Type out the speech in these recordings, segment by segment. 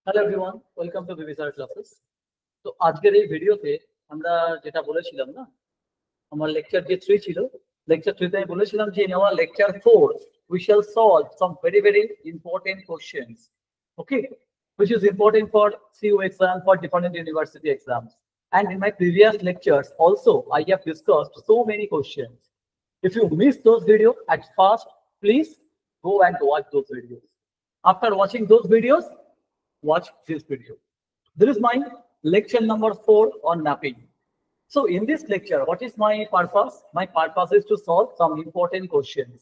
Hello everyone, welcome to Bibisar classes. তো আজকের এই ভিডিওতে আমরা যেটা বলেছিলাম না, আমার লেকচার যে 3 ছিল, লেকচার 3 তে আমি বলেছিলাম যে in our lecture 4 we shall solve some very important questions, okay, which is important for CU exam, for different university exams. And in my previous lectures also I have discussed so many questions. If you missed those videos at first, please go and watch those videos. After watching those videos, watch this video. This is my lecture number 4 on mapping. So in this lecture, what is my purpose? My purpose is to solve some important questions.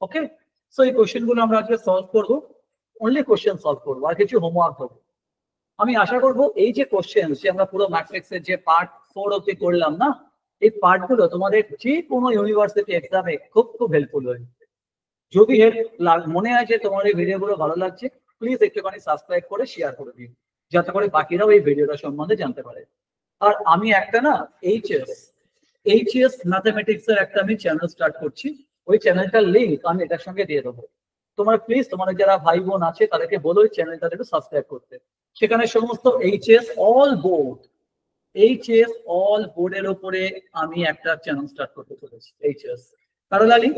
Okay? So এই question গুলো আমরা আজকে solve করব, only question solve করব, আর কিছু homework হবে। আমি আশা করব এই যে কোশ্চেন যে আমরা পুরো ম্যাট্রিক্সের যে পার্ট 4 অবধি করলাম না, এই পার্টগুলো তোমাদের যে কোনো ইউনিভার্সিটি এক্সামে খুব হেল্পফুল হয়। যদি এর মনে হয় যে তোমার এই ভিডিওগুলো ভালো লাগছে, প্লিজ একটুখানি সাবস্ক্রাইব করে শেয়ার করে দিন, যাতে করে বাকিরাও এই ভিডিওটা সম্বন্ধে জানতে পারে। আর আমি একটা না এইচএস ম্যাথমেটিক্স এর একটা আমি চ্যানেল স্টার্ট করছি, ওই চ্যানেলটার লিংক আমি এটার সঙ্গে দিয়ে দেবো। তোমরা প্লিজ তোমাদের যারা ভাই বোন আছে তাদেরকে বলো ওই চ্যানেলটা একটু সাবস্ক্রাইব করতে। সেখানে সমস্ত এইচএস অল বোর্ডের উপরে আমি একটা চ্যানেল স্টার্ট করতে চলেছি। HS parallelly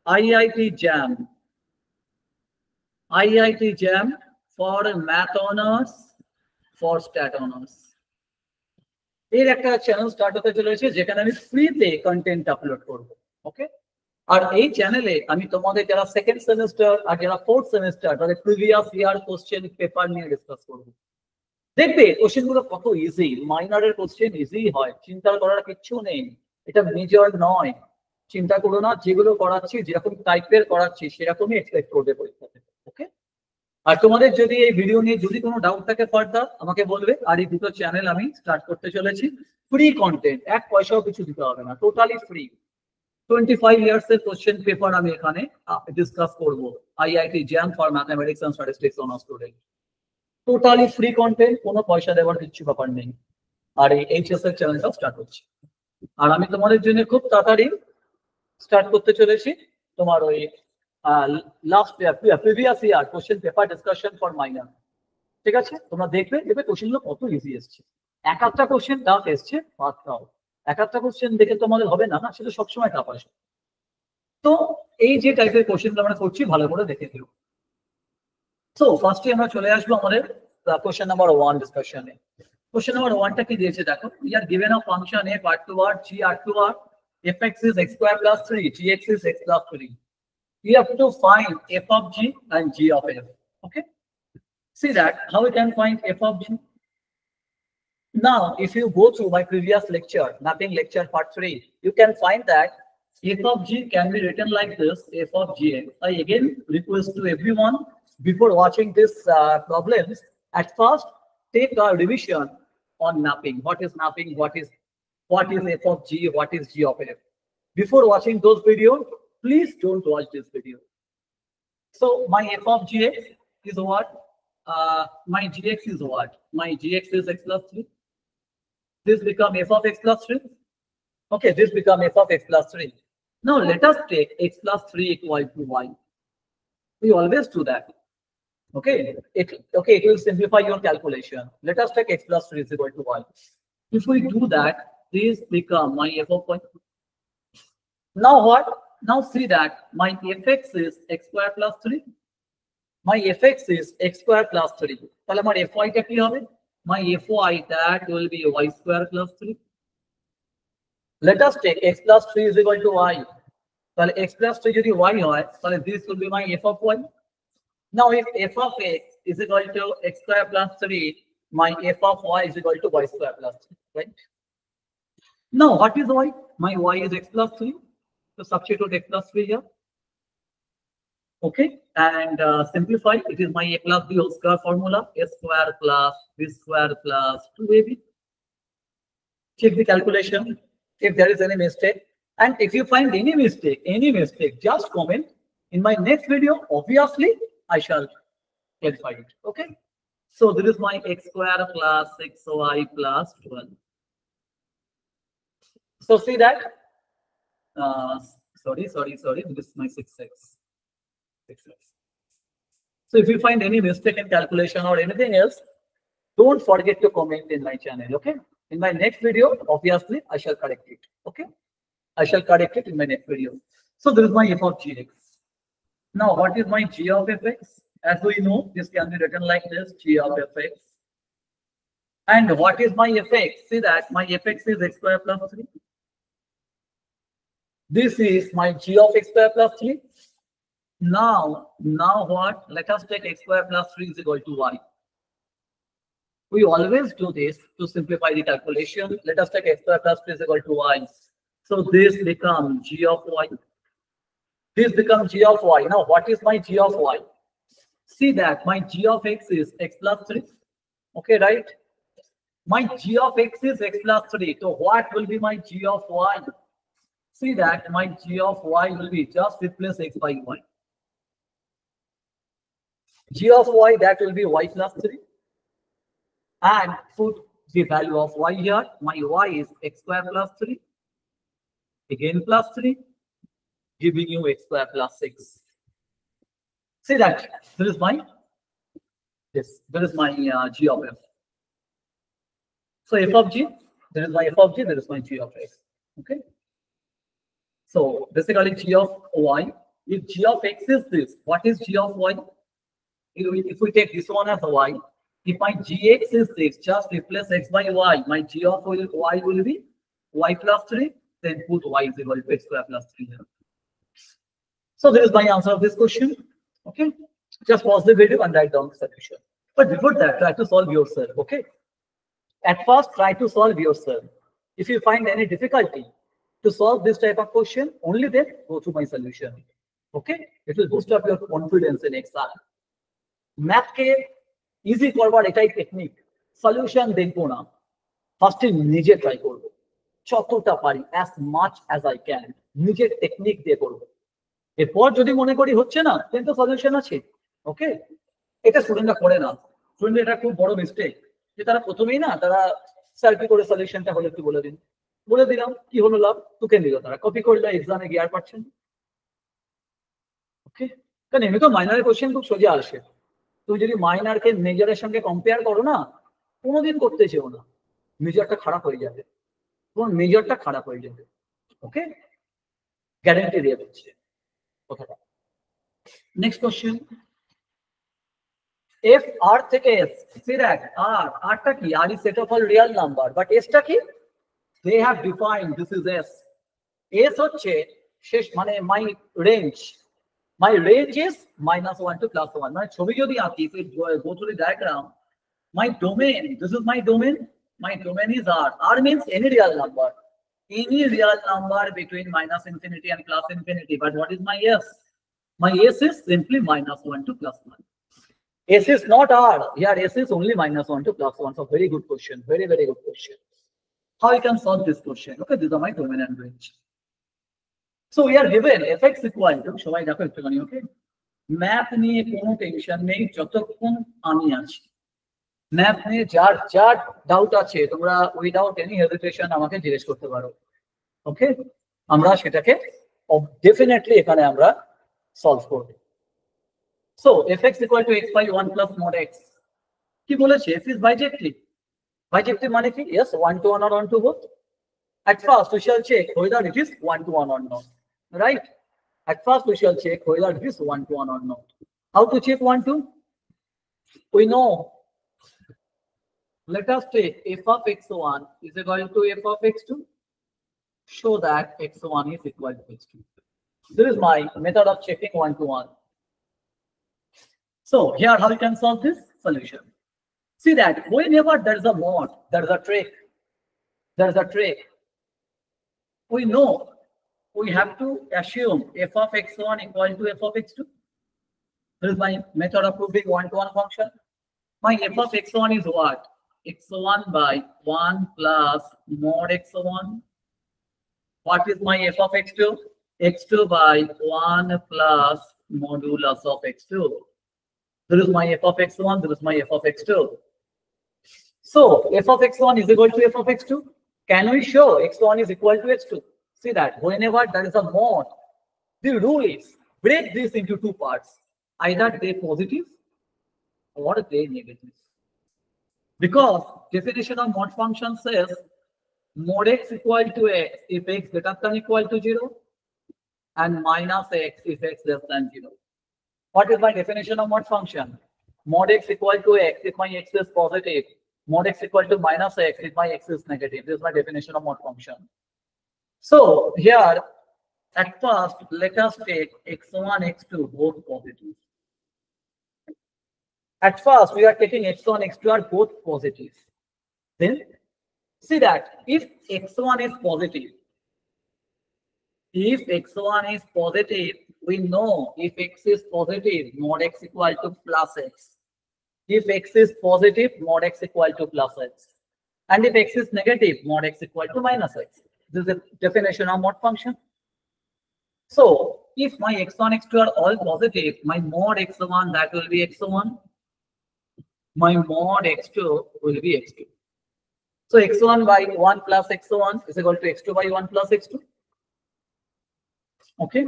IIT JAM for math honors, for stat honors. এর একটা চ্যানেল স্টার্ট হতে চলেছে যেখানে আমি ফ্রিতে কন্টেন্ট আপলোড করব। ওকে, আর এই চ্যানেলে আমি তোমাদের যারা সেকেন্ড সেমিস্টার আর যারা ফোর্থ সেমিস্টার তাদের প্রিভিয়াস ইয়ার কোশ্চেন পেপার নিয়ে ডিসকাস করব। দেখবে কোশ্চেন গুলো কত ইজি, মাইনরের কোশ্চেন ইজি হয়, চিন্তা করার কিচ্ছু নেই, এটা মেজর নয়। চিন্তা করো না, যেগুলো করাচ্ছি যেরকম টাইপের করাচ্ছি সেরকমই এক্সপেক্ট করবে পরীক্ষাতে। ওকে, আর তোমাদের যদি এই ভিডিও নিয়ে যদি কোনো ডাউট থাকে ফার্দার আমাকে বলবে। আর এই দুটো চ্যানেল আমি স্টার্ট করতে চলেছি, ফ্রি কন্টেন্ট, এক পয়সাও কিছু দিতে হবে না, টোটালি ফ্রি। 25 ইয়ার্স এর কোশ্চেন পেপার আমি এখানে ডিসকাস করব, IIT JAM for mathematics and statistics honours student. Totally free content, কোনো পয়সা দেওয়ার কিছু ব্যাপার নেই। আর এই এইচএস এর চ্যানেলটা স্টার্ট হচ্ছে, আর আমি তোমাদের জন্য খুব তাড়াতাড়ি স্টার্ট করতে চলেছি তোমার ওই last previous year question paper discussion for minor. ঠিক আছে, তোমরা দেখবে কোশ্চেনগুলো কত ইজি এসছে। এক একটা কোশ্চেন টাফ এসছে, বাদ দাও, এক একটা কোশ্চেন দেখে তোমাদের হবে না, সেটা সবসময় টাফ আসে। তো এই যে টাইপের কোশ্চেন আমরা করছি ভালো করে দেখে দিও। তো ফার্স্টে আমরা চলে আসবো আমাদের কোশ্চেন নাম্বার 1 ডিসকাশনে। কোশ্চেন নাম্বার 1টা কি দিয়েছে দেখো, we are given a function f r2r g r2r, fx is x square plus 3, gx is x plus 3. We have to find f of g and g of f. Okay, see that how we can find f of g. Now if you go through my previous lecture, mapping lecture part 3, you can find that f of g can be written like this, f of gx. I again request to everyone, before watching this problems, at first take a revision on mapping. What is mapping, what is f of g, what is g of f. Before watching those videos, please don't watch this video. So my f of gx is what? My gx is what? My gx is x plus 3. This become f of x plus 3. Okay, this become f of x plus 3. Now let us take x plus 3 equal to y. We always do that. Okay, it will simplify your calculation. Let us take x plus 3 is equal to y. If we do that, this become my f of y. Now what? Now see that my fx is x square plus 3. My fx is x square plus 3. তাহলে আমার fy টা কি হবে? My fy that will be y square plus 3. Let us take x plus 3 is equal to y. তাহলে x plus 3 যদি y হয়, তাহলে this will be my f of y. Now if f of x is equal to x square plus 3, my f of y is equal to y square plus 3, right? Now what is y? My y is x plus 3. So substitute x plus 3 here. Okay, and simplify. It is my a plus b whole square formula, a square plus b square plus 2ab. Check the calculation if there is any mistake, and if you find any mistake, just comment. In my next video, obviously I shall clarify it. Okay, so this is my x square plus 6y plus 12. So see that sorry, this is my 6x. So if you find any mistake in calculation or anything else, don't forget to comment in my channel, okay? In my next video, obviously, I shall correct it, okay? I shall correct it in my next video. So this is my f of gx. Now, what is my g of fx? As we know, this can be written like this, g of fx. And what is my fx? See that my fx is x square plus 3. This is my g of x square plus 3. Now what? Let us take x square plus 3 is equal to y. We always do this to simplify the calculation. Let us take x square plus 3 is equal to y. So this becomes g of y. This becomes g of y. Now what is my g of y? See that my g of x is x plus 3. Okay, right? My g of x is x plus 3. So what will be my g of y? See that my g of y will be just replace x by y. G of y, that will be y plus 3. And put the value of y here. My y is x square plus 3. Again plus 3. Giving you x square plus 6. See that there is my g of f. So f of g, there is my f of g, there is my g of x. Okay. So basically g of y. If g of x is this, what is g of y? If we take this one as y, if my gx is this, just replace x by y. My g of y will be y plus 3. Then put y is equal to x square plus 3 here. So this is my answer of this question. Okay, just pause the video and write down the solution. But before that, try to solve yourself. Okay, at first try to solve yourself. If you find any difficulty to solve this type of question, only then go to my solution. Okay, it will boost up your confidence in exam. Math ke easy korbar etai technique. Solution dekbo na. First nije try korbo. যতটা পারি as much as I can নিজের technique দিয়ে করব। এরপর যদি মনে করি হচ্ছে না দেন তো সলিউশন আছে। ওকে, এটা স্টুডেন্টরা করে না। স্টুডেন্ট এটা খুব বড় মিস্টেক যে তারা প্রথমেই না তারা স্যার কি করে সলিউশনটা হলো একটু বলে দিন। বলে দিলাম কি হলো লাভ তোকে নিল তারা কপি করলে এক্সামে গিয়ে আর পাচ্ছেন। ওকে, কারণ এমনি তো মাইনারের কোশ্চেন খুব সোজা আসে। তুমি যদি মাইনারকে মেজরের সঙ্গে কম্পেয়ার করো না কোনোদিন করতে চেও না, মেজরটা খারাপ হয়ে যাবে। মেজরটা খারাপ হয়ে যাবে। ওকে, গ্যারান্টি দিয়ে দিচ্ছে কথাটা। নেক্সট কোশ্চেন, এফ আর থেকে এস, সি দ্যাট আর টা কি? R is set of all real number, but S টা কি? They have defined this is S. S হচ্ছে শেষ মানে মাই রেঞ্জ ইজ -1 to +1। মানে ছবি যদি আঁকি go through the diagram, my domain, this is my domain. My domain is R. R means any real number. Any real number between -infinity and +infinity. But what is my S? My S is simply -1 to +1. S is not R. Here S is only -1 to +1. So very good question. Very, very good question. How you can solve this question? Okay, these are my domain and range. So we are given fx equal to, সবাই দেখো একটুখানি, ওকে? Math নিয়ে কোনো tension নেই যতক্ষণ আমি আছি। Math নিয়ে যার ডাউট আছে তোমরা উইদাউট এনি হেজিটেশন আমাকে জিজ্ঞেস করতে পারো। ওকে, আমরা সেটাকে ডেফিনেটলি এখানে আমরা সলভ করব। So fx equal to x by 1 plus mod x কি বলেছে? f is bijective। Bijective মানে কি? Yes, 1 to 1 or 1 to both. At first we shall check whether it is 1 to 1 or not, right? At first we shall check whether it is 1 to 1 or not. How to check 1 to? We know. Let us take f of x1 is equal to f of x2. Show that x1 is equal to x2. This is my method of checking 1 to 1. So here how you can solve this solution. See that whenever there is a mod, there is a trick. There is a trick. We know we have to assume f of x1 equal to f of x2. This is my method of proving 1 to 1 function. My f of x1 is what? x1 by 1 plus mod x1. What is my f of x2? x2 by 1 plus modulus of x2. This is my f of x1, this is my f of x2. So f of x1 is equal to f of x2. Can we show x1 is equal to x2? See that whenever there is a mod, the rule is break this into two parts. Either they positive What are they negatives? Because definition of mod function says mod x equal to x if x greater than equal to 0 and minus x if x less than 0. What is my definition of mod function? Mod x equal to x if my x is positive. Mod x equal to minus x if my x is negative. This is my definition of mod function. So here, at first, let us take x1, x2 both positive. At first, we are taking x1, x2 are both positive. Then see that if x1 is positive, we know if x is positive, mod x equal to plus x. If x is positive, mod x equal to plus x. And if x is negative, mod x equal to minus x. This is the definition of mod function. So if my x1, x2 are all positive, my mod x1, that will be x1. My mod x2 will be x2. So x1 by 1 plus x1 is equal to x2 by 1 plus x2. Okay.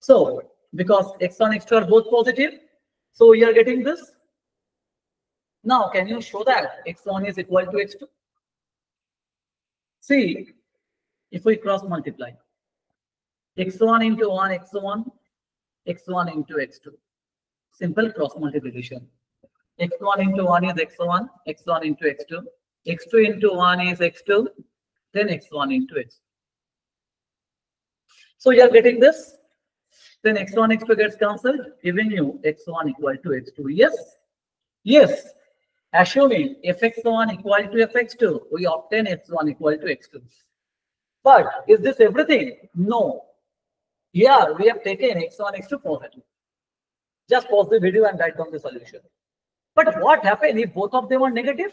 So because x1, x2 are both positive, so we are getting this. Now, can you show that x1 is equal to x2? See, if we cross multiply, x1 into 1, x1, x1 into x2. Simple cross multiplication. x1 into 1 is x1, x1 into x2. x2 into 1 is x2, then x1 into x2. So you are getting this. Then x1, x2 gets cancelled, giving you x1 equal to x2. Yes? Yes. Assuming fx1 equal to fx2, we obtain x1 equal to x2. But is this everything? No. Here we have taken x1, x2 positive. Just pause the video and write down the solution. But what happens if both of them are negative?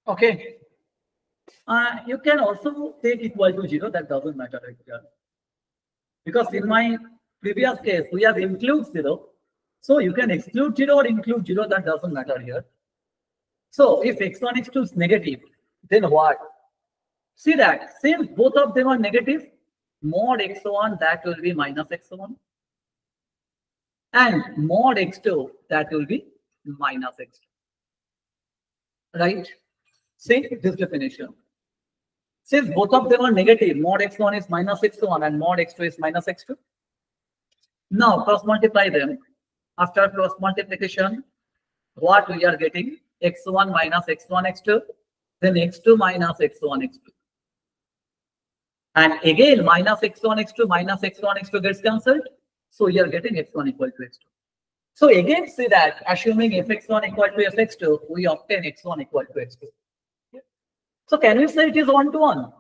Okay. You can also take equal to 0. That doesn't matter right here. Because in my previous case, we have include 0. So you can exclude 0 or include 0. That doesn't matter here. So if x1, x2 is negative, then what? See that since both of them are negative, mod x1 that will be minus x1. And mod x2 that will be minus x2. Right? See this definition. Since both of them are negative, mod x1 is minus x1 and mod x2 is minus x2. Now cross multiply them. After cross multiplication, what we are getting? x1 minus x1 x2, then x2 minus x1 x2. And again minus x1 x2 minus x1 x2 gets cancelled. So you are getting x1 equal to x2. So again see that assuming fx1 equal to fx2, we obtain x1 equal to x2. So can we say it is 1-to-1?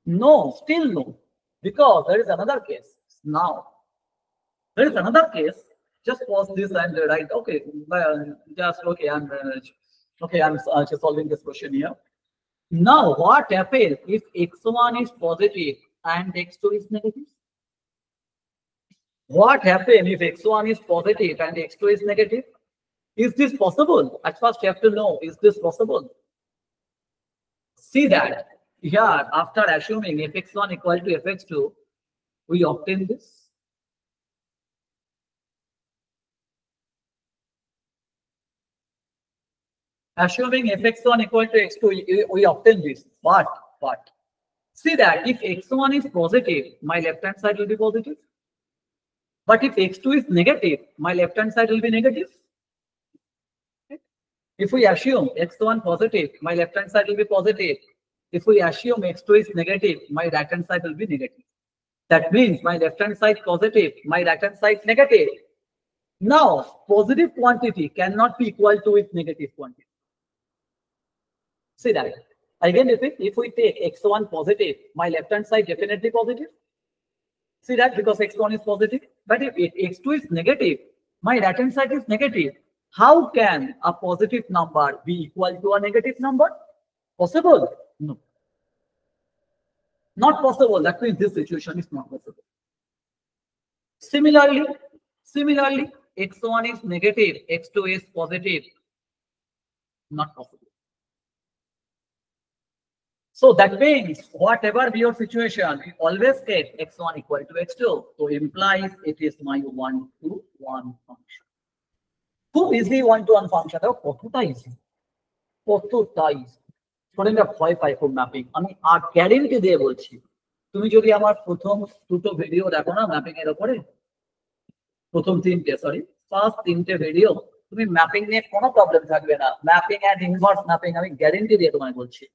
No, still no. Because there is another case. Now, there is another case. Just pause this and write, okay, I'm solving this question here. Now, what happens if x1 is positive and x2 is negative? What happens if x1 is positive and x2 is negative? Is this possible? At first, you have to know, is this possible? See that here, after assuming fx1 equal to fx2, we obtain this. Assuming fx1 equal to x2, we obtain this. What? See that if x1 is positive, my left hand side will be positive. But if x2 is negative, my left hand side will be negative. If we assume x1 positive, my left hand side will be positive. If we assume x2 is negative, my right hand side will be negative. That means my left hand side positive, my right hand side negative. Now, positive quantity cannot be equal to its negative quantity. See that. Again, if we take x1 positive, my left hand side definitely positive. See that because x1 is positive. But if x2 is negative, my right hand side is negative. How can a positive number be equal to a negative number? Possible? No. Not possible. That means this situation is not possible. Similarly, x1 is negative, x2 is positive. Not possible. So that means whatever be your situation, we always get x1 equal to x2. So implies it is my 1-to-1 function. খুব easy 1-to-1 function. দেখো কতটা easy, কতটা easy. স্টুডেন্টরা ভয় পায় খুব mapping. আমি আর guarantee দিয়ে বলছি, তুমি যদি আমার প্রথম দুটো ভিডিও দেখো না ম্যাপিং এর উপরে, প্রথম তিনটে ফার্স্ট তিনটে ভিডিও, তুমি ম্যাপিং নিয়ে কোনো প্রবলেম থাকবে না। ম্যাপিং এন্ড ইনভার্স ম্যাপিং আমি গ্যারেন্টি দিয়ে তোমায় বলছি,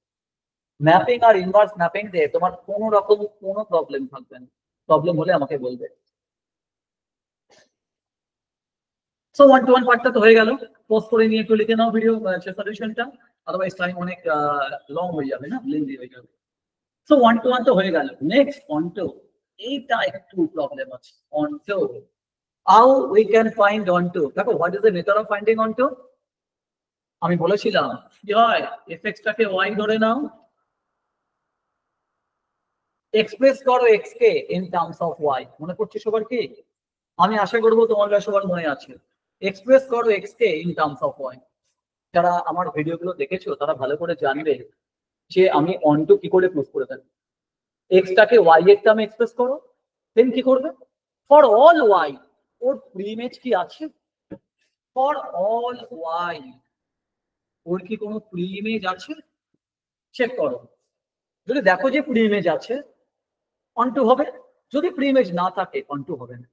ম্যাপিং আর ইনভার্স ম্যাপিং দিয়ে তোমার কোনো রকম কোনো প্রবলেম থাকবে না। প্রবলেম হলে আমাকে বলবে। সো 1-to-1 পার্টটা তো হয়ে গেল। পোস্ট করে নিয়ে একটু লিখে নাও ভিডিও সলিউশনটা, আদারওয়াইজ টাইম অনেক লং হয়ে যাবে না, লেন্দি হয়ে যাবে। সো 1-to-1 তো হয়ে গেল। নেক্সট অনটো, এইটা একটু প্রবলেম আছে। অনটো, how we can find onto? দেখো what is the method of finding onto? আমি বলেছিলাম কি হয়, fx টাকে y ধরে নাও, এক্সপ্রেস করো x K in terms of y। মনে পড়ছে সবার কি? আমি আশা করব তোমাদের সবার মনে আছে। এক্সপ্রেস করো x K in terms of y। যারা আমার ভিডিওগুলো দেখেছো তারা ভালো করে জানবে যে আমি onto কি করে প্রুফ করে থাকি। x টাকে y এর টার্মে এক্সপ্রেস করো, দেন কি করবে? ফর অল y, ওর প্রিইমেজ কি আছে? ফর অল y, ওর কি কোনো প্রিইমেজ আছে? চেক করো। যদি দেখো যে প্রিইমেজ আছে, অনটু হবে। যদি প্রিইমেজ না থাকে, অনটু হবে না।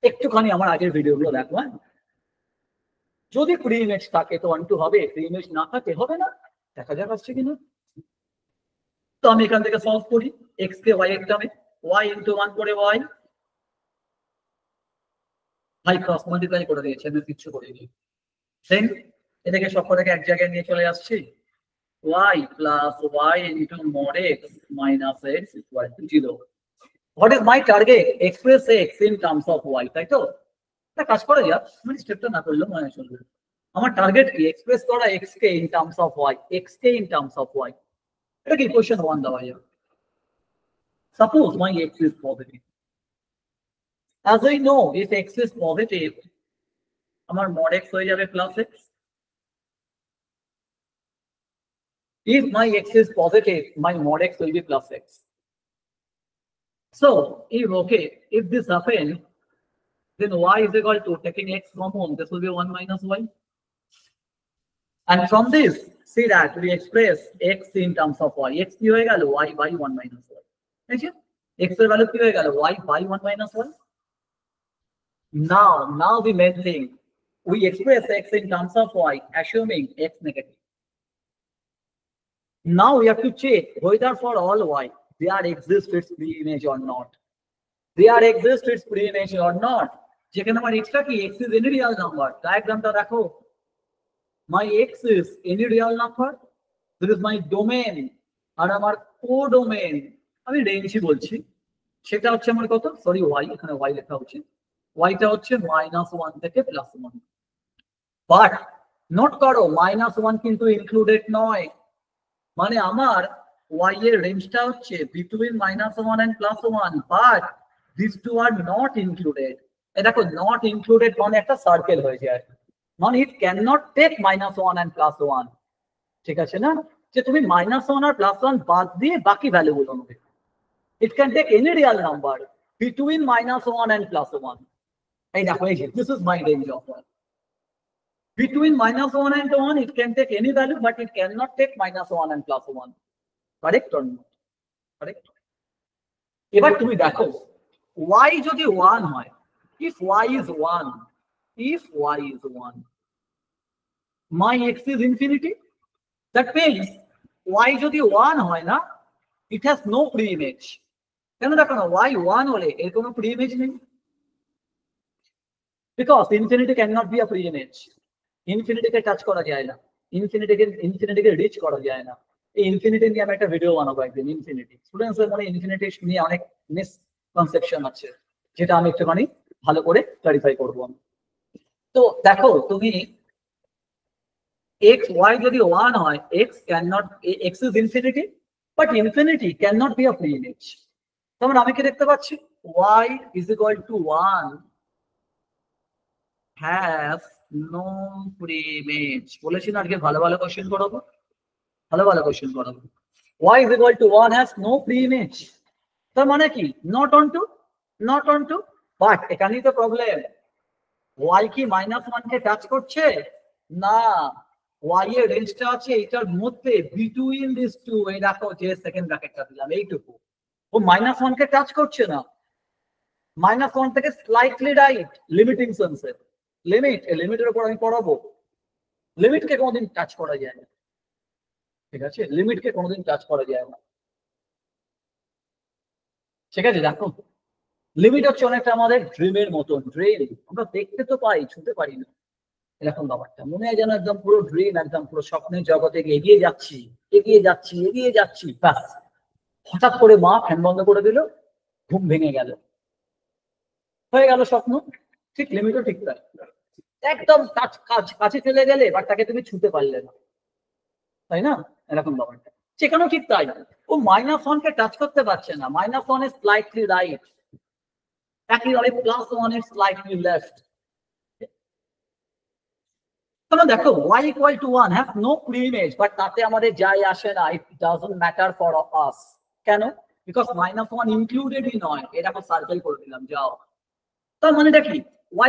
একটুখানি আমার আগের ভিডিওগুলো দেখো। হ্যাঁ, যদি প্রিইমেজ থাকে তো অনটু হবে, প্রিইমেজ না থাকে হবে না। দেখা যাক আসছে কিনা। তো আমি এখান থেকে সলভ করি। x কে y এর টার্মে, y ইনটু 1 করে y, ভাই ক্রস মাল্টিপ্লাই করে দিয়েছে, আমি কিচ্ছু করিনি। দেন এটাকে সবকটাকে এক জায়গায় নিয়ে চলে আসছি। y plus y into mod x minus x equal to 0. What is my target? Express x in terms of y, তাই তো? এটা কাজ করা যাক, মানে স্টেপটা না করলেও মনে চলবে। আমার টার্গেট কি? এক্সপ্রেস করা x K in terms of y, x K in terms of y। এটা কি ইকুয়েশন 1 দেওয়া যাবে। Suppose my x is positive. As I know, if x is positive, আমার mod x হয়ে যাবে plus x. If my x is positive, my mod x will be plus x. So, if this happens, then y is equal to, taking x common, this will be 1 minus y. And from this, see that we express x in terms of y. X কি হয়ে গেল? Y by 1 minus y. X এর value কি হয়ে গেল? Y by 1 minus y. Now the main thing, we express x in terms of y, assuming x negative. Now we have to check whether for all y there exists its preimage or not. There exists its preimage or not. যেখানে আমার x টা কি? X is any real number. ডায়াগ্রামটা দেখো। My x is any real number. This is my domain. আর আমার codomain, আমি রেঞ্জই বলছি, সেটা হচ্ছে আমার কত? সরি y, এখানে y লেখা হচ্ছে। y টা হচ্ছে -1 থেকে +1। বাট নোট করো, -1 কিন্তু ইনক্লুডেড নয়। মানে আমার y এর রেঞ্জটা হচ্ছে between -1 and +1, but these two are not included. এই দেখো, not included মানে একটা সার্কেল হয়ে যায়, মানে it cannot take -1 and +1। ঠিক আছে না? যে তুমি -1 আর +1 বাদ দিয়ে বাকি ভ্যালুগুলো নেবে। It can take any real number between -1 and +1. এই দেখো, এই যে this is my range of y. Between -1 and 1, it can take any value, but it cannot take -1 and +1. Correct or not? Correct. এবার তুমি দেখো, y যদি 1 হয়, if y is 1, my x is infinity. That means y যদি 1 হয় না, it has no preimage. কেন দেখো না, y 1 হলে এর কোনো preimage নেই, because infinity cannot be a preimage. ইনফিনিটিকে টাচ করা যায় না, ইনফিনিটিকে রিচ করা যায় না। এই ইনফিনিটি নিয়ে আমি একটা ভিডিও বানাবো একদিন। ইনফিনিটি, স্টুডেন্টসদের মনে ইনফিনিটি নিয়ে অনেক মিসকনসেপশন আছে, যেটা আমি একটুখানি ভালো করে ক্লারিফাই করবো আমি। তো দেখো, তুমি x y যদি 1 হয়, x is infinity, but infinity cannot be a preimage. তাহলে আমি কি দেখতে পাচ্ছি? y is equal to 1 has no preimage. বলেছি না আজকে ভালো ভালো কোশ্চেন করাবো, ভালো ভালো কোশ্চেন করাবো। y is equal to 1 has no pre-image, তার মানে কি not onto, বাট এখানেই তো প্রবলেম, y কি -1 কে টাচ করছে না, y এর রেঞ্জটা আছে এটার মধ্যে বিটুইন দিস টু, এই দেখো যে সেকেন্ড ব্র্যাকেটটা দিলাম এইটুকু, ও -1 কে টাচ করছে না, -1 থেকে স্লাইটলি রাইট লিমিটিং সেন্সে, লিমিটের উপর আমি পড়াবো, লিমিটকে কোনোদিন টাচ করা যায় না, ঠিক আছে, লিমিটকে কোনোদিন টাচ করা যায় না, ঠিক আছে। দেখো লিমিট হচ্ছে অনেকটা আমাদের ড্রিমের মতন, ড্রিম আমরা দেখতে তো পাই, ছুঁতে পারি না, এরকম ব্যাপারটা মনে হয় যেন একদম পুরো ড্রিম, একদম পুরো স্বপ্নের জগতে এগিয়ে যাচ্ছি ব্যাস, হঠাৎ করে মা ফ্যান বন্ধ করে দিল, ঘুম ভেঙে গেল, হয়ে গেল স্বপ্ন। ঠিক লিমিটও ঠিক তাই, একদম কাছে চলে গেলে বাট তাকে তুমি ছুঁতে পারলে না, তাই না, এরকম ব্যাপারটা সেখানেও ঠিক তাই, ও -1 কে টাচ করতে পারছে না, -1 এর স্লাইটলি রাইট, একইভাবে +1 এর স্লাইটলি লেফট। তোমরা দেখো y equal to 1 have no pre-image, but তাতে আমাদের যায় আসে না, it doesn't matter for us, কেন, বিকজ -1 ইনক্লুডেডই নয়, এরকম সার্কেল করে দিলাম, যাও। তার মানেটা কি,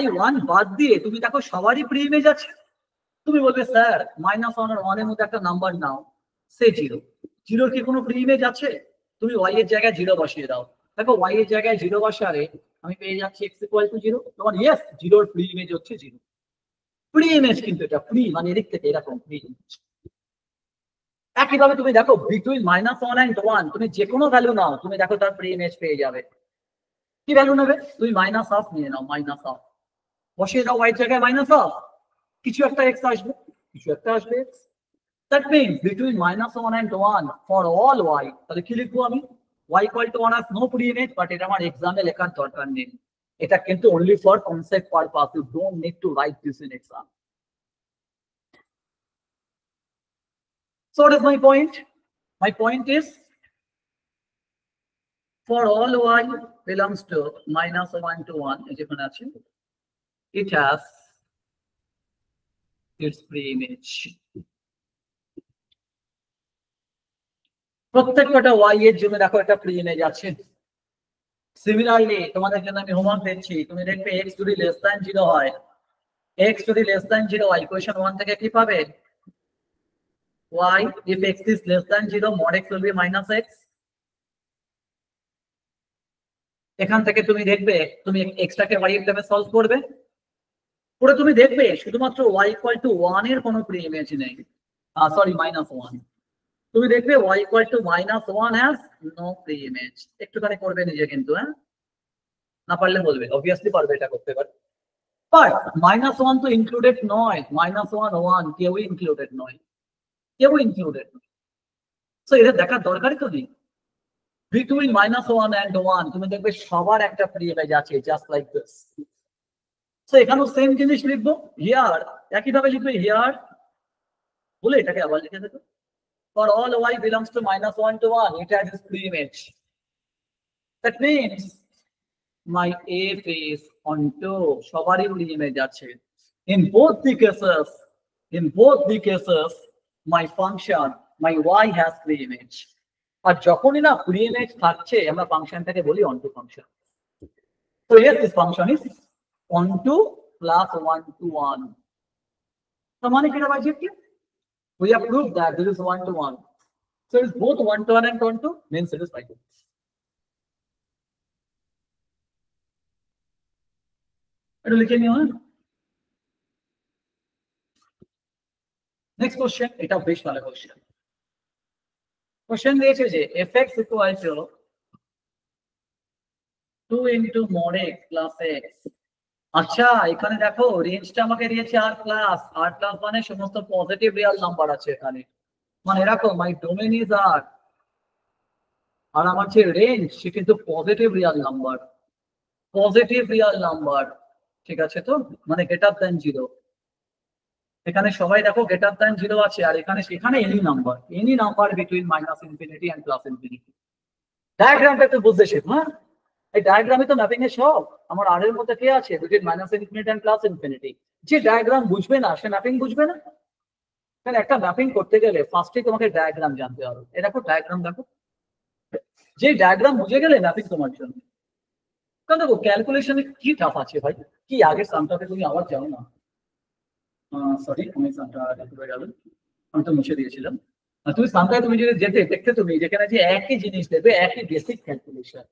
y1 বাদ দিয়ে তুমি দেখো সবারই প্রি-ইমেজ আছে, তুমি বলবে স্যার -1 আর 1 এর মধ্যে একটা নাম্বার নাও, সে 0, 0 কি কোনো প্রি-ইমেজ আছে, তুমি y এর জায়গায় 0 বসিয়ে দাও, দেখো y এর জায়গায় 0 বসালে আমি পেয়ে যাচ্ছি x equal to 0, তখন ইয়েস 0 এর প্রি-ইমেজ হচ্ছে 0, প্রি-ইমেজ কিন্তু এটা প্রি মানে এদিক থেকে এরকম প্রি-ইমেজ। একইভাবে তুমি দেখো বিটুইন -1 and 1 তুমি যে কোনো ভ্যালু নাও, তুমি দেখো তার প্রি-ইমেজ পেয়ে যাবে, কি ভ্যালু নেবে, তুমি -1 নিয়ে নাও, -1 বসিয়ে দাও y এর জায়গায় -1, কিছু একটা x আসবে, x, that means between -1 and 1 for all y, তাহলে কি লিখবো আমি, y equal to 1 has no pre-image, but এটা আমার এক্সামে লেখার দরকার নেই, এটা কিন্তু only for concept purpose, you don't need to write this in exam. So what is my point? My point is for all y belongs to -1 to 1, যেখানে আছে, it has its pre-image, প্রত্যেকটা y এর জন্য দেখো একটা pre-image আছে। Similarly তোমাদের জন্য আমি হোমওয়ার্ক দিচ্ছি, তুমি দেখবে x যদি লেস দ্যান 0 হয়, x যদি লেস দ্যান 0 হয়, ইকুয়েশন 1 থেকে কি পাবে, y if x is less than 0 mod x will be -x, এখান থেকে তুমি দেখবে তুমি x টাকে y এর টার্মে সলভ করবে, পুরো তুমি দেখবে শুধুমাত্র y equal to 1 এর কোনো প্রি-ইমেজ নেই, সরি -1, তুমি দেখবে y equal to -1 has no pre-image, একটুখানি করবে নিজে কিন্তু, হ্যাঁ না পারলে বলবে, অবভিয়াসলি পারবে এটা করতে পারে, বাট -1 তো ইনক্লুডেড নয়, -1 1 কেউই ইনক্লুডেড নয়, সো এটা দেখার দরকারই তো নেই, বিটুইন -1 and 1 তুমি দেখবে সবার একটা প্রি-ইমেজ আছে, জাস্ট লাইক দিস। সো এখানেও সেম জিনিস লিখবো, হিয়ার একইভাবে লিখবে, হিয়ার বলে এটাকে আবার লিখে দেবো, for all y belongs to -1 to 1 it has its pre-image, that means my f is onto সবারই pre-image আছে, in both the cases my function my y has pre-image, আর যখনই না pre-image থাকছে আমরা ফাংশনটাকে বলি onto function, so yes this function is onto +1 to 1, তার মানে কি ভাই, we have proved that this is 1 to 1, so it is both 1 to 1 and 1 to, means it is by 2. এটা লিখে নিও, হ্যাঁ। নেক্সট কোশ্চেন, এটা বেশ ভালো কোশ্চেন, কোশ্চেন দিয়েছে যে fx equal to 2 into mod x plus x, আচ্ছা এখানে দেখো রেঞ্জটা আমাকে দিয়েছে r প্লাস মানে সমস্ত পজিটিভ রিয়েল নাম্বার আছে এখানে, মানে এরকম মাই ডোমেইন ইজ r, আর আমার যে রেঞ্জ সে কিন্তু পজিটিভ রিয়েল নাম্বার, ঠিক আছে, তো মানে গ্রেটার দ্যান 0, এখানে সবাই দেখো গ্রেটার দ্যান 0 আছে, আর এখানে সেখানে any number between -infinity and +infinity. ডায়াগ্রামটা একটু বুঝতে শেখো, হ্যাঁ, এই ডায়াগ্রামে তো ম্যাপিং এর সব, আমার আর এর মধ্যে কি আছে, বিটুইন -ইনফিনিটি এন্ড +ইনফিনিটি, যে ডায়াগ্রাম বুঝবে না সে ম্যাপিং বুঝবে না, কারণ একটা ম্যাপিং করতে গেলে ফার্স্টে তোমাকে ডায়াগ্রাম জানতে হবে। এ দেখো ডায়াগ্রাম দেখো, যে ডায়াগ্রাম বুঝে গেলে ম্যাপিং তোমার জন্য। কারণ দেখো ক্যালকুলেশনে কি টাফ আছে ভাই, কি আগের সামটাকে তুমি আবার যাও না, সরি আমি সামটা হয়ে গেল, আমি তো মুছে দিয়েছিলাম। তুমি সামটায় তুমি যদি যেতে দেখতে, তুমি যেখানে যে একই জিনিস দেবে, একই বেসিক ক্যালকুলেশন,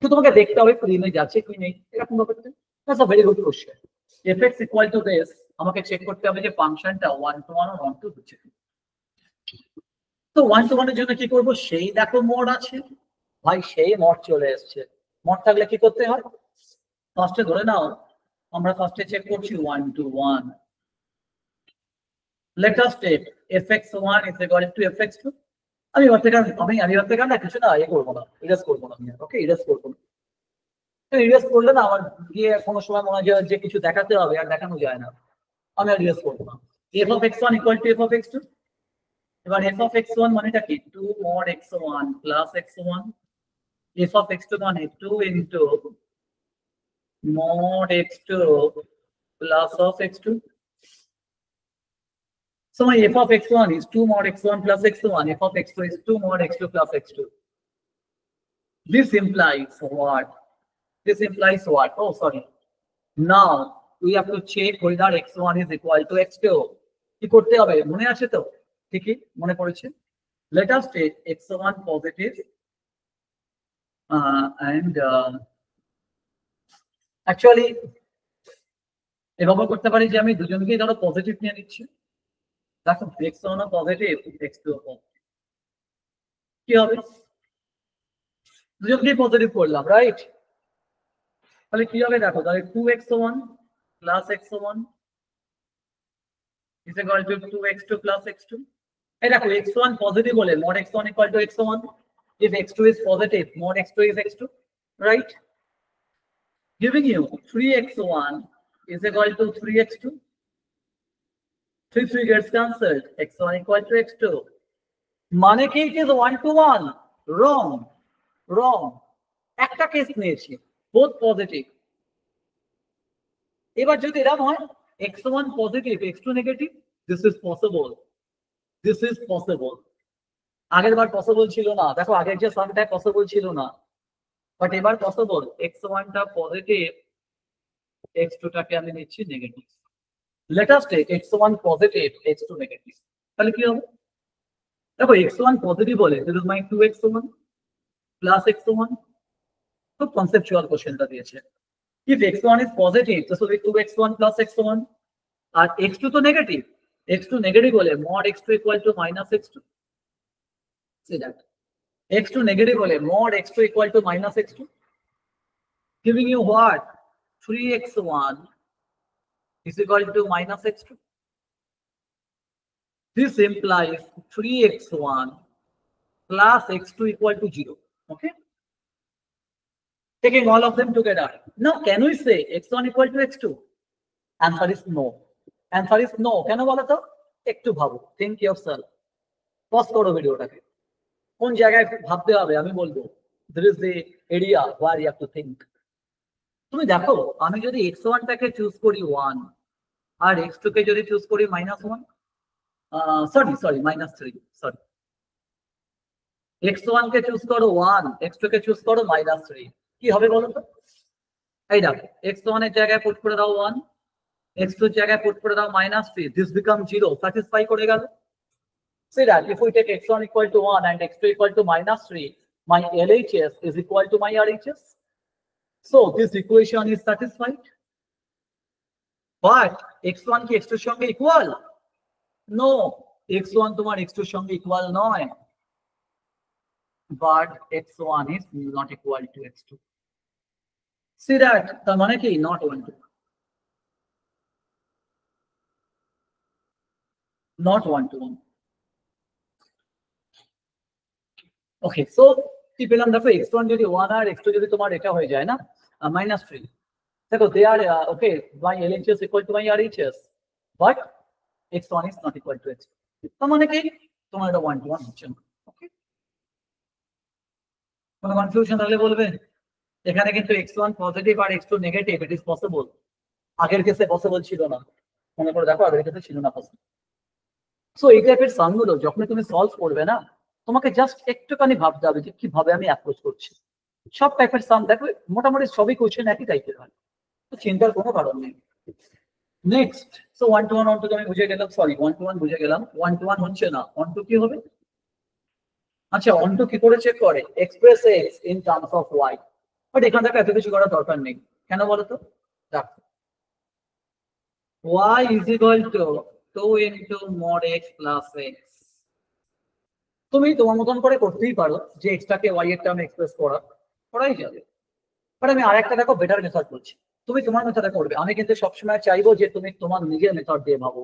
তো তোমাকে দেখতে হবে প্রিমে যাচ্ছে কি নেই, এরকম ব্যাপারটা। That's a very good question. F x equal to this, আমাকে চেক করতে হবে যে ফাংশনটা 1 to 1 or 1 to 2 হচ্ছে। তো 1 to 1 এর জন্য কি করব, সেই দেখো মোড আছে ভাই, সেই মোড চলে এসেছে। মোড থাকলে কি করতে হয়, ফার্স্টে ধরে নাও আমরা ফার্স্টে চেক করছি 1 to 1। Let us take fx1 is equal to fx2। আমি ভাবতে না কিছু না করবো না, ইরেজ করবো না, ওকে ইরেজ করবো না। ইরেজ করলে না আমার গিয়ে কোনো সময় মনে হয় যে কিছু দেখাতে হবে, আর দেখানো যায় না, আমি আর ইরেজ করবো না। f of x1 equal to f of x2। এবার f of x1 মানেটা কি, 2 mod x1 plus x1। f of x2 মানে 2 into mod x2 plus of x2। So my f of x1 is 2 mod x1 plus x1, f of x2 is 2 mod x2 plus x2. This implies what? This implies what? Oh, sorry. Now we have to check whether x1 is equal to x2. কি করতে হবে মনে আছে তো, ঠিকই মনে পড়েছে। Let us take x1 positive and actually এভাবে করতে পারি যে আমি দুজনকেই ধরো পজিটিভ নিয়ে নিচ্ছি, দেখো x1 পজিটিভ x2 পজিটিভ, কি হবে দুজনকেই পজিটিভ করলাম, রাইট? তাহলে কি হবে দেখো, তাহলে 2x1 plus x1 is equal to 2x2 plus x2। এই দেখো x1 পজিটিভ হলে mod x1 equal to x1, if x2 is positive mod x2 is x2, right? Giving you 3x1 is equal to 3x2, 3 gets cancelled, x1 equal to x2, মানে কি it is 1 to 1, wrong, wrong, একটা case নিয়েছি both positive. এবার যদি এরকম হয় x1 positive x2 negative, this is possible, this is possible। আগের বার possible ছিল না, দেখো আগের যে সামটা পসিবল ছিল না, বাট এবার পসিবল। x1 টা পজিটিভ, x2 টাকে আমি নিচ্ছি negative. Let us take x1 positive x2 negative, তাহলে কি হবে দেখো x1 পজিটিভ হলে this is my 2x1 plus x1, খুব কনসেপচুয়াল কোশ্চেনটা দিয়েছে। if x1 is positive this will be 2x1 plus x1, R x2 তো নেগেটিভ, x2 নেগেটিভ হলে mod x2 equal to minus x2। See that x2 negative hole mod x2 equal to minus x2, giving you what, 3x1 is equal to minus x2। This implies 3x1 plus x2 equal to 0, okay? Taking all of them together, now can we say x1 equal to x2? Answer is no, answer is no। কেন বলো তো, একটু ভাবো, think yourself, pause করো ভিডিওটাকে, কোন জায়গায় ভাবতে হবে আমি বলবো, there is the area where you have to think। তুমি দেখো আমি যদি x1 টাকে চুজ করি 1 আর x2 কে যদি চুজ করি -1, সরি -3, সরি x1 কে চুজ করো 1, x2 কে চুজ করো -3, কি হবে বলো তো? এই দেখো x1 এর জায়গায় পুট করে দাও 1, x2 এর জায়গায় পুট করে দাও -3, this become 0, স্যাটিসফাই করে গেল। See that if we take x1 equal to 1 and x2 equal to -3, my LHS is equal to my RHS, so this equation is satisfied। But x1 কি x2 এর সঙ্গে equal? No, x1 তোমার x2 এর সঙ্গে equal নয়, but x1 is not equal to x2। See that তার মানে কি not 1 to 1, not 1 to 1। Okay, so কি পেলাম দেখো, x1 যদি 1 আর x2 যদি তোমার এটা হয়ে যায় না -3, দেখো they are okay, my LHS equal to my RHS, but x1 is not equal to x2, তার মানে কি তোমার এটা 1 to 1 হচ্ছে না। ওকে, কোনো কনফিউশন থাকলে বলবে। এখানে কিন্তু x1 পজিটিভ আর x2 negative, it is possible, আগের কেসে পসিবল ছিল না, মনে করে দেখো আগের কেসে ছিল না পসিবল। সো এই টাইপের সামগুলো যখন তুমি সলভ করবে না, তোমাকে জাস্ট একটুখানি ভাবতে হবে যে কিভাবে আমি অ্যাপ্রোচ করছি। সব টাইপের সাম দেখবে মোটামুটি সবই কোশ্চেন একই টাইপের হয়, তো চিন্তার কোনো কারণ নেই। নেক্সট, সো 1 to 1 আমি বুঝে গেলাম, সরি 1 to 1 বুঝে গেলাম, 1 to 1 হচ্ছে না, 1 to কি হবে? আচ্ছা 1 to কি করে চেক করে? Express x in terms of y. But এখান থেকে এত কিছু করার দরকার নেই, কেন বলো তো? দেখো y is equal to 2 into mod x plus x। তুমি তোমার মতন করে করতেই পারো যে এক্সটাকে y এর টার্মে এক্সপ্রেস করাই যাবে। বাট আমি আরেকটা দেখো বেটার মেথড বলছি, তুমি তোমার মেথডে করবে। আমি কিন্তু সবসময় চাইবো যে তুমি তোমার নিজের মেথড দিয়ে ভাবো,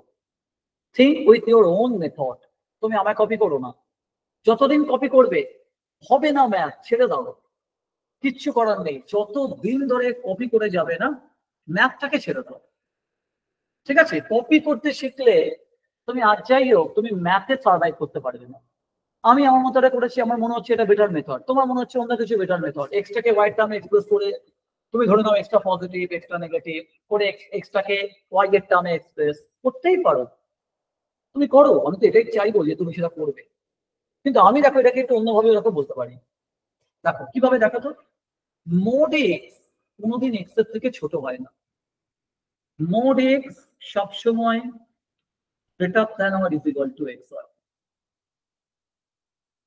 think with your own method. তুমি আমায় কপি করো না, যতদিন কপি করবে হবে না ম্যাথ, ছেড়ে দাও, কিচ্ছু করার নেই। যতদিন ধরে কপি করে যাবে না, ম্যাথটাকে ছেড়ে দাও, ঠিক আছে? কপি করতে শিখলে তুমি আর যাই হোক তুমি ম্যাথে সার্ভাইভ করতে পারবে না। আমি আমার মতটা করেছি, আমার মনে হচ্ছে এটা বেটার মেথড, তোমার মনে হচ্ছে অন্য কিছু বেটার মেথড। এক্সটাকে ওয়াই টার্মে এক্সপ্রেস করে তুমি ধরে নাও এক্সট্রা পজিটিভ এক্সট্রা নেগেটিভ করে এক্সটাকে ওয়াই এর টার্মে এক্সপ্রেস করতেই পারো, তুমি করো। আমি তো এটাই চাইবো যে তুমি সেটা করবে, কিন্তু আমি দেখো এটাকে একটু অন্যভাবে দেখো বলতে পারি। দেখো কিভাবে, দেখো তো, মোড এক্স কোনোদিন এক্স এর থেকে ছোট হয় না। মোড এক্স সবসময় greater than or is equal to x হয়।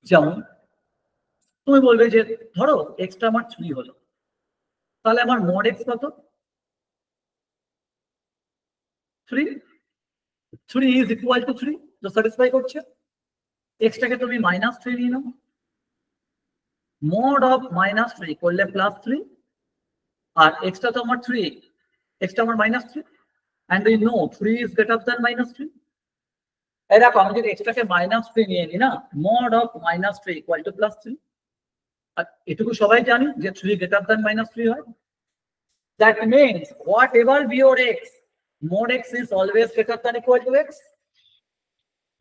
যেমন তুমি বলবে যে ধরো এক্সটা আমার 3 হলো, তাহলে আমার মোড এক্স কত? 3। 3 ইজ ইকুয়াল টু 3, তো স্যাটিসফাই করছে। এক্সটাকে তুমি -3 নিয়ে নাও, মোড অফ -3 করলে +3, আর এক্সটা তো আমার 3, এক্সটা আমার -3, and we know 3 is greater than -3। এই দেখো আমি যদি এক্সটাকে -3 নিয়ে নিই না, মোড অফ -3 ইকুয়াল টু +3, আর এটুকু সবাই জানি যে 3 greater than -3 হয়। That means whatever be your x, mod x is always greater than equal to x,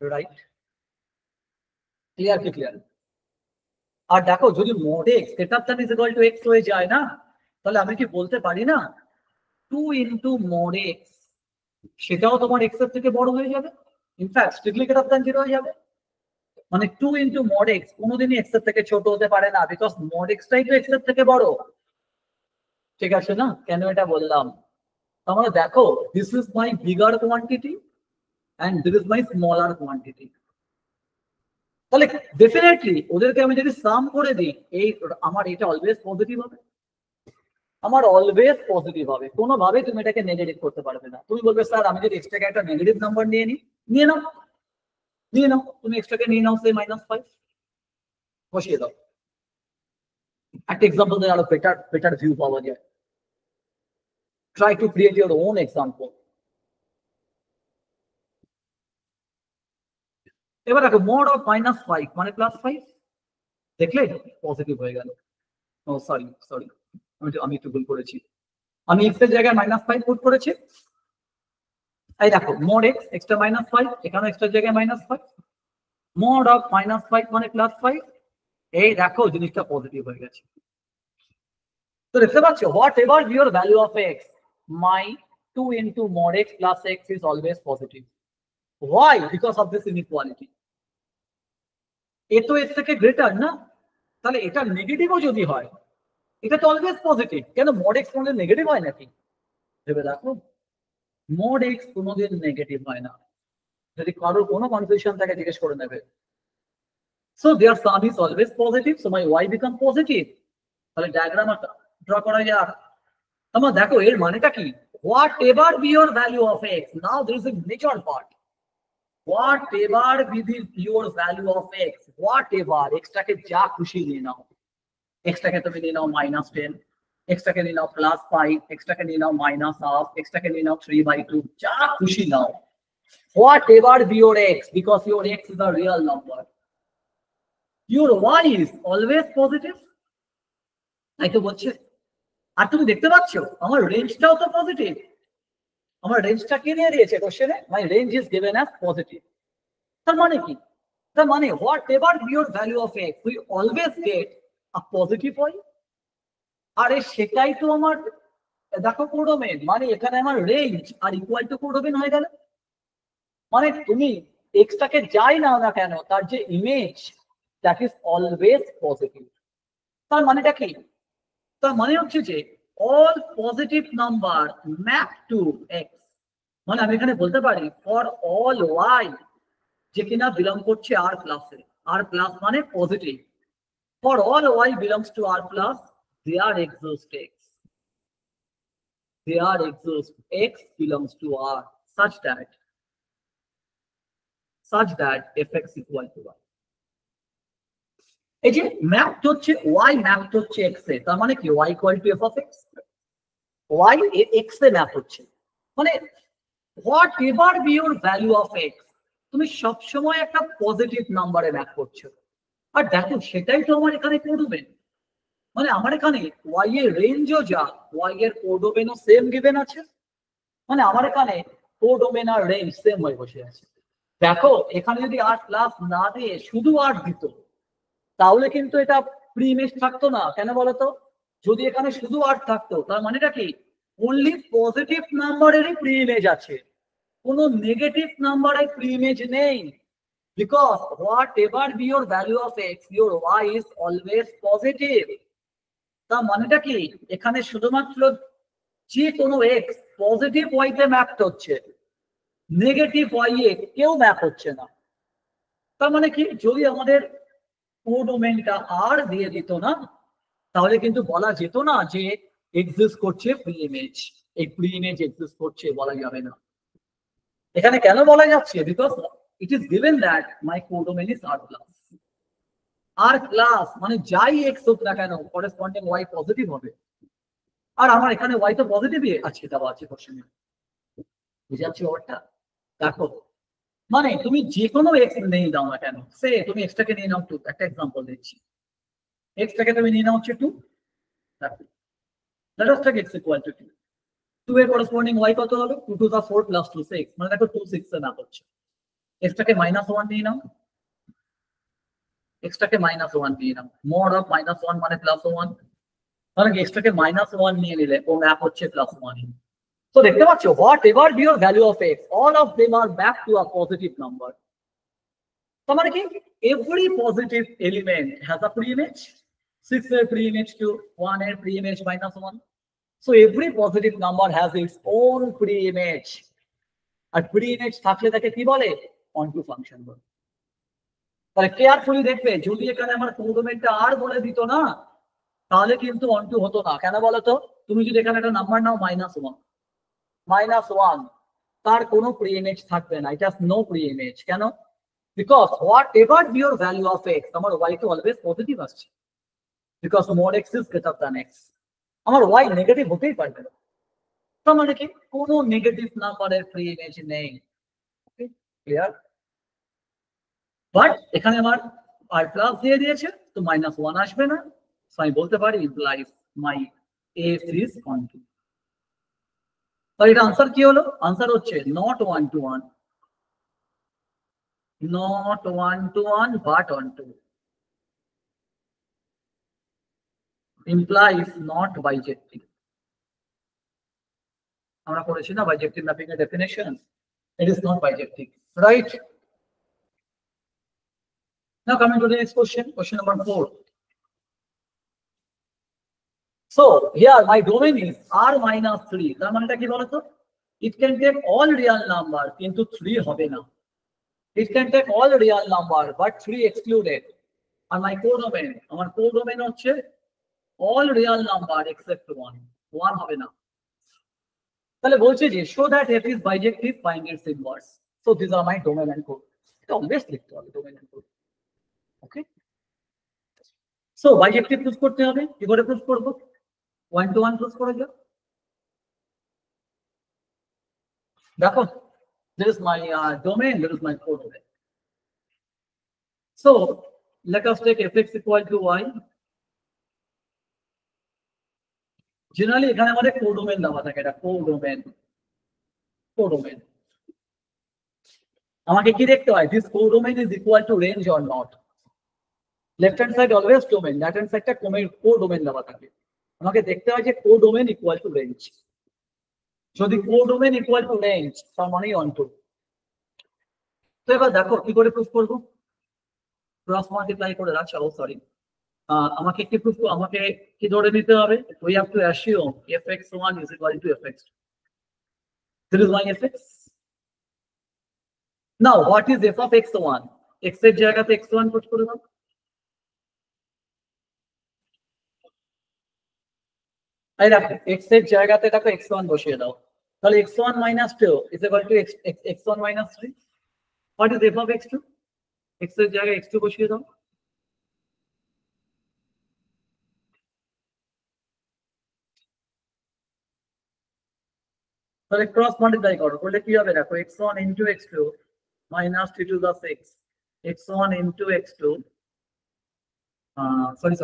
right? Clear কি clear? আর দেখো যদি mod x greater than is equal to x হয়ে যায় না, তাহলে আমি কি বলতে পারি না 2 into mod x, সেটাও তোমার x এর থেকে বড় হয়ে যাবে, ইনফ্যাক্ট স্ট্রিক্টলি greater than 0 হয়ে যাবে। মানে 2 into mod x কোনোদিনই x এর থেকে ছোট হতে পারে না, বিকজ mod x টাই তো x এর থেকে বড়, ঠিক আছে না? কেন এটা বললাম? তাহলে দেখো this is my bigger quantity and this is my smaller quantity। তাহলে ডেফিনেটলি ওদেরকে আমি যদি সাম করে দিই, এই আমার এটা অলওয়েজ পজিটিভ হবে, আমার অলওয়েজ পজিটিভ হবে, কোনোভাবে তুমি এটাকে নেগেটিভ করতে পারবে না। তুমি বলবে স্যার আমি যদি এক্সট্রাকে একটা নেগেটিভ নাম্বার নিয়ে নিই, নিয়ে নাও তুমি এক্সট্রাকে নিয়ে নাও, সে -5 বসিয়ে দাও। একটা এক্সাম্পল দিয়ে আরো বেটার ভিউ পাওয়া যায়। Try to create your own example. এবার দেখো মোড অফ -5 মানে +5, দেখলে পজিটিভ হয়ে গেল। ও সরি আমি একটু ভুল করেছি, আমি x এর জায়গায় -5 পুট করেছি। এই দেখো মোড x এক্সটা -5, এখানে এক্সটার জায়গায় -5, মোড অফ -5 মানে +5, এই দেখো জিনিসটা পজিটিভ হয়ে গেছে। তো দেখতে পাচ্ছ what ever your value of x, my 2 into mod x plus x is always positive. Why? Because of this inequality. এ তো এর থেকে গ্রেটার না, তাহলে এটা নেগেটিভও যদি হয় এটা তো অলওয়েজ পজিটিভ। কেন mod x কোনোদিন নেগেটিভ হয় নাকি? ভেবে দেখো, mod x কোনোদিন নেগেটিভ হয় না। যদি কারোর কোনো কনফিউশন থাকে জিজ্ঞেস করে নেবে। So their sum is always positive, so my y become positive। তাহলে ডায়াগ্রাম ড্র করা যাক। তোমরা দেখো এর মানেটা কি, whatever be your value of x, now there is a major part, whatever be your value of x, whatever x টাকে যা খুশি নিয়ে নাও, x টাকে তুমি নিয়ে নাও -10, x টাকে নিয়ে নাও +5, x টাকে নিয়ে নাও -half, x টাকে নিয়ে নাও 3/2, যা খুশি নাও, whatever be your x, because your x is a real number, your y is always positive। তাই তো বলছে। আর তুমি দেখতে পাচ্ছ আমার রেঞ্জটাও তো পজিটিভ, আমার রেঞ্জটা কে দিয়ে দিয়েছে কোশ্চেনে, my range is given as positive. তার মানে কি? তার মানে whatever be your value of x, we always get a positive y. আরে সেটাই তো আমার দেখো কোডোমেন, মানে এখানে আমার range are equal to codomain হয়ে গেল। মানে তুমি এক্সটাকে যাই নাও না কেন তার যে image that is always positive. তার মানেটা কি? তার মানে হচ্ছে যে all positive number map to x, মানে আমি এখানে বলতে পারি ফর অল ওয়াই যে কিনা বিলং করছে আর প্লাসে, আর প্লাস মানে positive, for all y belongs to R plus there exist x, there exist x belongs to R such that fx equal to y। এই যে ম্যাপ হচ্ছে y ম্যাপ হচ্ছে x এ, তার মানে কি y equal to f of x, y x A map হচ্ছে, মানে whatever be your value of x তুমি সবসময় একটা পজিটিভ নাম্বারে ম্যাপ করছো। আর দেখো সেটাই তো আমার এখানে কোডোমেন, মানে আমার এখানে y এর রেঞ্জও যা y এর কোডোমেনও সেম গিভেন আছে, মানে আমার এখানে কোডোমেন আর রেঞ্জ সেম হয়ে বসে আছে। দেখো এখানে যদি আর প্লাস না দিয়ে শুধু আর দিত তাহলে কিন্তু এটা প্রি ইমেজ থাকতো না। কেন বলতো? যদি এখানে শুধু আর থাকতো তার মানেটা কি অনলি পজিটিভ নাম্বারেরই প্রি ইমেজ আছে, কোনো নেগেটিভ নাম্বারের প্রি ইমেজ নেই, because whatever be your value of x your y is always positive. তার মানেটা কি এখানে শুধুমাত্র যে কোনো এক্স পজিটিভ ওয়াই তে ম্যাপ হচ্ছে, নেগেটিভ ওয়াই এ কেউ ম্যাপ হচ্ছে না। তার মানে কি যদি আমাদের কোডোমেনটা আর দিয়ে দিত না তাহলে কিন্তু বলা যেত না যে এক্সিস্ট করছে প্রি ইমেজ, এই প্রি ইমেজ এক্সিস্ট করছে বলা যাবে না। এখানে কেন বলা যাচ্ছে? Because it is given that my codomain is R plus, R plus মানে যাই এক্স হোক না কেন করেসপন্ডিং ওয়াই পজিটিভ হবে, আর আমার এখানে ওয়াই তো পজিটিভই আছে, দেওয়া আছে কোশ্চেনে, বুঝে যাচ্ছে ব্যাপারটা? দেখো মানে তুমি যে কোনো এক্স নিয়ে দাও না কেন, সে তুমি এক্সটাকে নিয়ে নাও 2, একটা এক্সাম্পল দিচ্ছি, এক্সটাকে তুমি নিয়ে নাও হচ্ছে 2, let us take x equal to 2, 2 এর করেসপন্ডিং y কত হবে? 2 to the 4 plus 2 6, মানে দেখো 2 6 এ ম্যাপ হচ্ছে। এক্সটাকে -1 নিয়ে নাও, এক্সটাকে -1 নিয়ে নাও, mod of -1 মানে +1, তাহলে এক্সটাকে -1 নিয়ে নিলে ও ম্যাপ হচ্ছে +1। তো দেখতে পাচ্ছ whatever be your value of x all of them are map to a positive number. তার মানে কি every positive element has a pre image, 6 এর প্রি ইমেজ 2, 1 এর pre image -1, so every positive number has its own pre-image, আর preimage থাকলে তাকে কি বলে? অনটু ফাংশন বলে। তাহলে কেয়ারফুলি দেখবে যদি এখানে আমার কোডোমেনটা আর বলে দিত না তাহলে কিন্তু অনটু হতো না। কেন বলতো? তুমি যদি এখানে একটা নাম্বার নাও -1, তার কোনো প্রি-ইমেজ থাকবে না, ইট হ্যাজ নো প্রি-ইমেজ। কেন? Because whatever be your value of x আমার ওয়াই তো অলওয়েজ পজিটিভ আসছে, because mode x is greater than x, আমার ওয়াই নেগেটিভ হতেই পারবে না। তার মানে কি কোনো নেগেটিভ নাম্বারের প্রি ইমেজ নেই, ক্লিয়ার? বাট এখানে আমার আর প্লাস দিয়ে দিয়েছে তো -1 আসবে না, সো আমি বলতে পারি implies my F is continue. তাহলে এটা আনসার কি হলো? আনসার হচ্ছে not 1 to 1, not 1 to 1 but 1 to 1, implies not bijective। আমরা পড়েছি না bijective ম্যাপিং এর definition, it is not bijective, right? Now coming to the next question, question number 4. So here my domain is r minus 3, তার মানেটা কি বলতো? It can take all real number কিন্তু 3 হবে না, it can take all real number but 3 excluded, R my codomain আমার codomain হচ্ছে all real number except 1 হবে না। তাহলে বলছে যে show that f is bijective find its inverse, so these are my domain and code, এটা always লিখতে হবে domain and code, okay? So বাইজেক্টিভ proof করতে হবে, কি করে প্রুফ করব? 1 to 1 প্রুফ করে যাও। দেখো there is my domain, there is my codomain, so let us take fx equal to y। Generally এখানে আমাদের কোডোমেন দেওয়া থাকে, এটা কোডোমেন, কোডোমেন আমাকে কি দেখতে হয়? This codomain is equal to range or not, left hand side always domain, right hand সাইডটা কোডোমেন দেওয়া থাকে, আমাকে দেখতে হয় যে কোডোমেন ইকুয়াল টু রেঞ্জ। যদি কোডোমেন ইকুয়াল টু রেঞ্জ তার মানে অনটু, তো এবার দেখো কি করে প্রুফ করবো, ক্রস মাল্টিপ্লাই করে রাখা, সরি আমাকে কি প্রুফ, আমাকে কি ধরে নিতে হবে, we have to assume fx1 is equal to fx2. This is my fx. Now what is f of x1? x এর জায়গাতে x1 পুট করে দাও। এই দেখো x এর জায়গাতে দেখো x1 বসিয়ে দাও, তাহলে x1 minus 2 is equal to x1 minus 3. What is f of x2? x এর জায়গায় x2 বসিয়ে দাও। তাহলে ক্রস মাল্টিপ্লাই করো, করলে কি হবে দেখো, x1 into x2 minus 3 to the 6, x1 into x2 sorry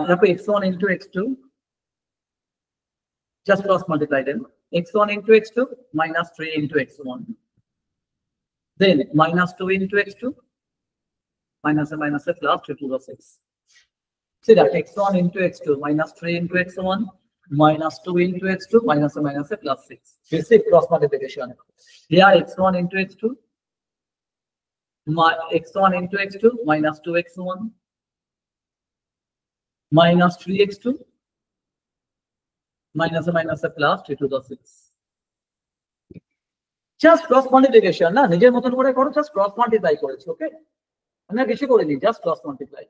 দেখো x1 into x2 just cross multiply them, x1 into x2 minus 3 into x1, then minus 2 into x2 minus a plus 2 to the 6. See that x1 into x2 minus 3 into x1 minus 2 into x2 minus a plus 6. Basic cross multiplication. Here x1 into x2 x1 into x2 minus 2x1 minus 3x2 minus a plus 2 to the 6. Just cross multiplication না, নিজের মতন করে করো, just cross multiply করেছি, ওকে, আমরা কিছু করিনি, just cross multiply.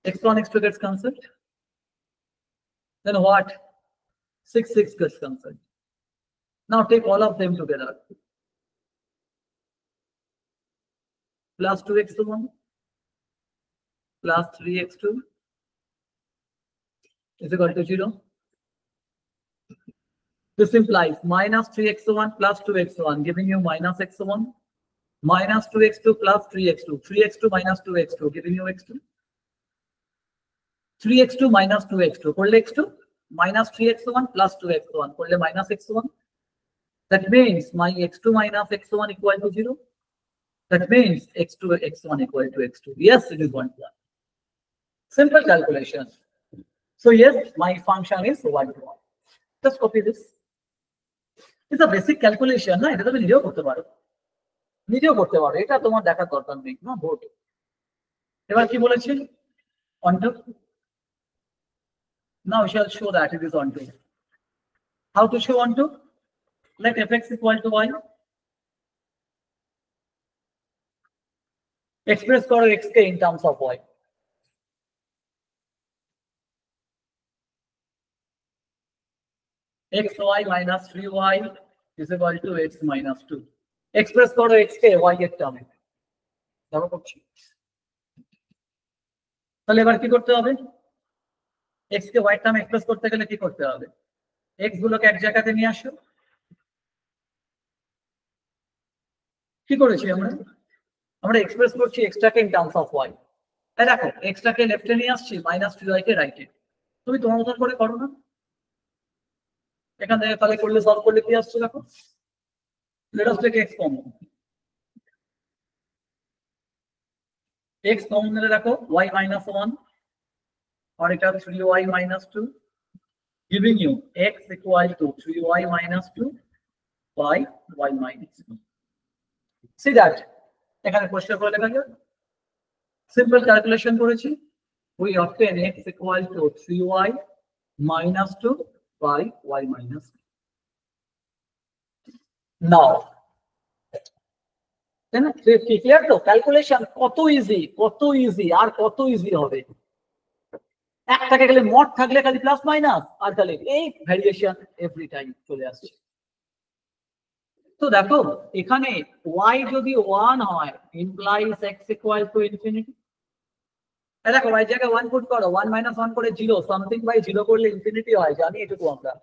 x1 x2 gets cancelled, then what, 6 gets cancelled. Now take all of them together, plus 2x1 plus 3x2 is equal to 0. This implies minus 3x1 plus 2x1 giving you minus x1, minus 2x2 plus 3x2, 3x2 minus 2x2 giving you x2, 3x2 minus 2x2 করলে x2, minus 3x1 plus 2x1 করলে minus x1. That means my x2 minus x1 equal to 0. That means x2 x1 equal to x2. Yes, it is 1 to 1. Simple calculation. So yes, my function is 1 to 1. Just copy this. It's a basic calculation, না, এটা তুমি নিজেও করতে পারো, এটা তোমার দেখার দরকার নেই, না ভোট। এবার কি বলেছি, onto. Now we shall show that it is onto. How to show onto? Let fx equal to y. Express করো x K in terms of y. xy minus 3y is equal to x minus 2. Express করো x কে y এর টার্মে, দেখো করছি। তাহলে এবার কি করতে হবে, x কে y এর টার্মে এক্সপ্রেস করতে গেলে কি করতে হবে, x গুলোকে এক জায়গাতে নিয়ে আসো। কি করেছি আমরা এক্সপ্রেস করছি x টাকে in terms of y। তাই দেখো x টাকে লেফটে নিয়ে আসছি, minus 3y কে রাইটে। তুমি তোমার মতন করে করো না, এখান থেকে তাহলে করলে সলভ করলে কি আসছে দেখো, let us take x common, x common নিলে দেখো y minus 1 or এটা 3y minus 2 giving you x equal to 3y minus 2 by y minus 2. See that এখানে পরিষ্কার করে লেখা যায়, সিম্পল ক্যালকুলেশন করেছি, we obtain x equal to 3y minus 2 by y minus 2. Now then clear তো, calculation কত easy আর কত easy হবে, একটাকে গেলে মড থাকলে খালি প্লাস মাইনাস, আর তাহলে এই ভ্যারিয়েশন এভরি টাইম চলে আসছে। তো দেখো এখানে y যদি 1 হয় implies x equal to infinity। দেখো y জায়গায় 1 পুট করো, 1 minus 1 করে 0, সামথিং বাই 0 করলে ইনফিনিটি হয়, জানি এটুকু আমরা।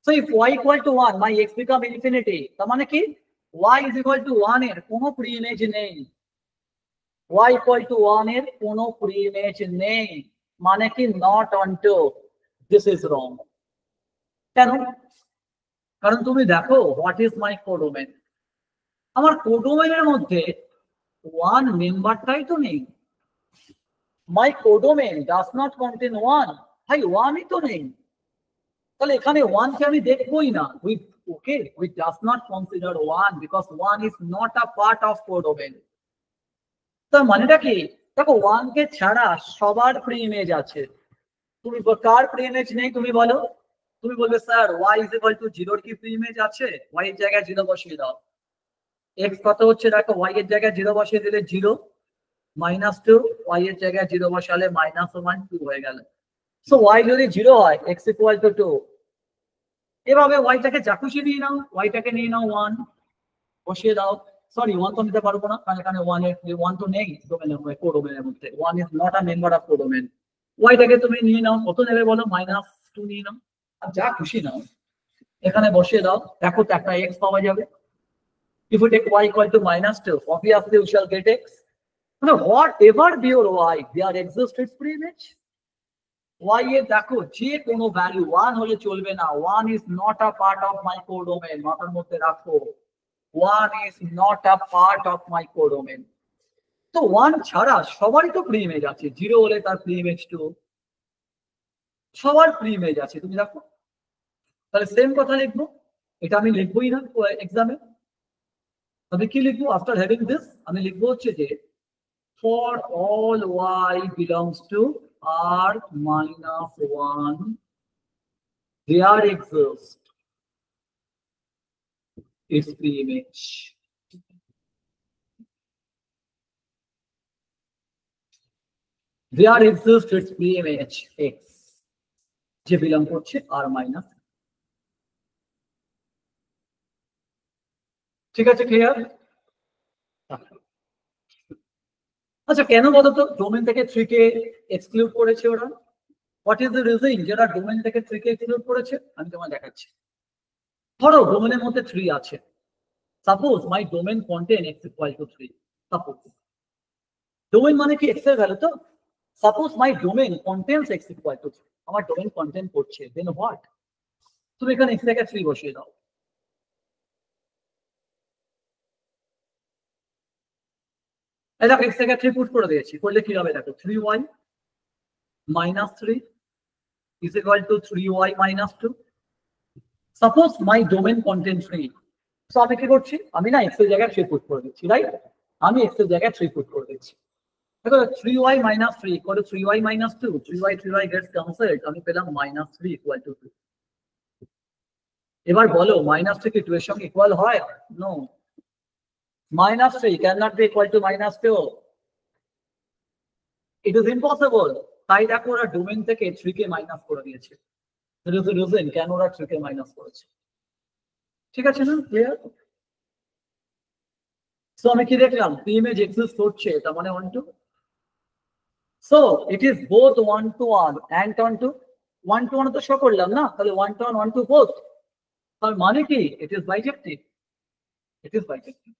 So if y equal to 1 my x become infinity, তার মানে কি y is equal to 1 এর কোনো প্রি ইমেজ নেই, y equal to 1 এর কোনো প্রি ইমেজ নেই, মানে কি not onto, this is wrong। কেন, কারণ তুমি দেখো what is my codomain, আমার কোডোমেনের মধ্যে 1 মেম্বারটাই তো নেই, my codomain does not contain 1, ভাই 1ই তো নেই, তাহলে এখানে 1 কে আমি দেখবোই না, Okay, we does not consider 1 because 1 is not a part of codomain. তার মানেটা কি? দেখো 1 কে ছাড়া সবার প্রি ইমেজ আছে। তুমি কার প্রি ইমেজ নেই তুমি বলো? তুমি বলবে sir y is equal to 0 কি প্রি ইমেজ আছে? y এর জায়গায় 0 বসিয়ে দাও। x কত হচ্ছে দেখো, y এর জায়গায় 0 বসিয়ে দিলে 0 -2, y এর জায়গায় 0 বসালে -1 2 হয়ে গেল। সো y যদি 0 হয় x equal to 2, এভাবে y টাকে যা খুশি নিয়ে নাও, y টাকে নিয়ে নাও 1 বসিয়ে দাও। সরি 1 তো নিতে পারবো না কারণ এখানে 1 তো নেই ডোমেনের মধ্যে, কোডোমেনের মধ্যে 1 is not a member of codomain. y টাকে তুমি নিয়ে নাও, কত নেবে বলো? -2 নিয়ে নাও, আর যা খুশি নাও এখানে বসিয়ে দাও। দেখো তো একটা x পাওয়া যাবে। If you take y equal to -2, obviously you shall get x. মানে whatever be your y, there exists its pre-image. y এর দেখো যে কোনো ভ্যালু 1 হলে চলবে না। 1 is not a part of my codomain, মাথার মধ্যে রাখো 1 is not a part of my codomain. তো 1 ছাড়া সবারই তো প্রি ইমেজ আছে। 0 হলে তার প্রি ইমেজ 2, সবার প্রি ইমেজ আছে। তুমি দেখো তাহলে সেম কথা লিখবো, এটা আমি লিখবোই না এক্সামে। তবে কি লিখবো? আফটার হ্যাভিং দিস আমি লিখবো হচ্ছে যে for all y belongs to R-1, there exists its pre-image. There exists its pre-image x, যে বিলং করছে R-। ঠিক আছে, ক্লিয়ার? আচ্ছা কেন বলতো ডোমেন থেকে 3 কে এক্সক্লুড করেছে ওরা? হোয়াট ইজ দ্য রিজন যারা ডোমেন থেকে 3 কে এক্সক্লুড করেছে? আমি তোমায় দেখাচ্ছি। ধরো ডোমেনের মধ্যে 3 আছে। Suppose my domain contain x equal to 3। Suppose domain মানে কি x এর ভ্যালু তো? Suppose my domain contains x equal to 3, আমার ডোমেন কন্টেন্ট করছে, দেন হোয়াট? তুমি এখানে x এর 3 বসিয়ে দাও। এই দেখো x এর 3 পুট করে দিয়েছি, করলে কি হবে দেখো 3y - 3 is equal to 3y - 2. Suppose my domain contains 3, so আমি কি করছি? আমি না x এর জায়গায় 3 পুট করে দিচ্ছি, রাইট? আমি x এর জায়গায় 3 পুট করে দিচ্ছি। দেখো 3y - 3 equal to 3y - 2, 3y gets cancelled, আমি পেলাম -3 equal to 2। এবার বলো -3 কি 2 এর সঙ্গে ইকুয়াল হয়? No, -3 cannot be equal to -2, it is impossible। তাই দেখো ওরা ডোমেন থেকে 3 কে মাইনাস করে দিয়েছে। there is a reason কেন ওরা 3 কে মাইনাস করেছে। ঠিক আছে না? ক্লিয়ার? সো আমি কি দেখলাম? প্রি ইমেজ এক্সিস্ট করছে, তার মানে 1 2। So it is both 1 to 1 and 1 to 1 to 1 তো শো করলাম না, তাহলে 1 to 1 1 to both, তার মানে কি? It is বাইজেক্টিভ। It is বাইজেক্টিভ।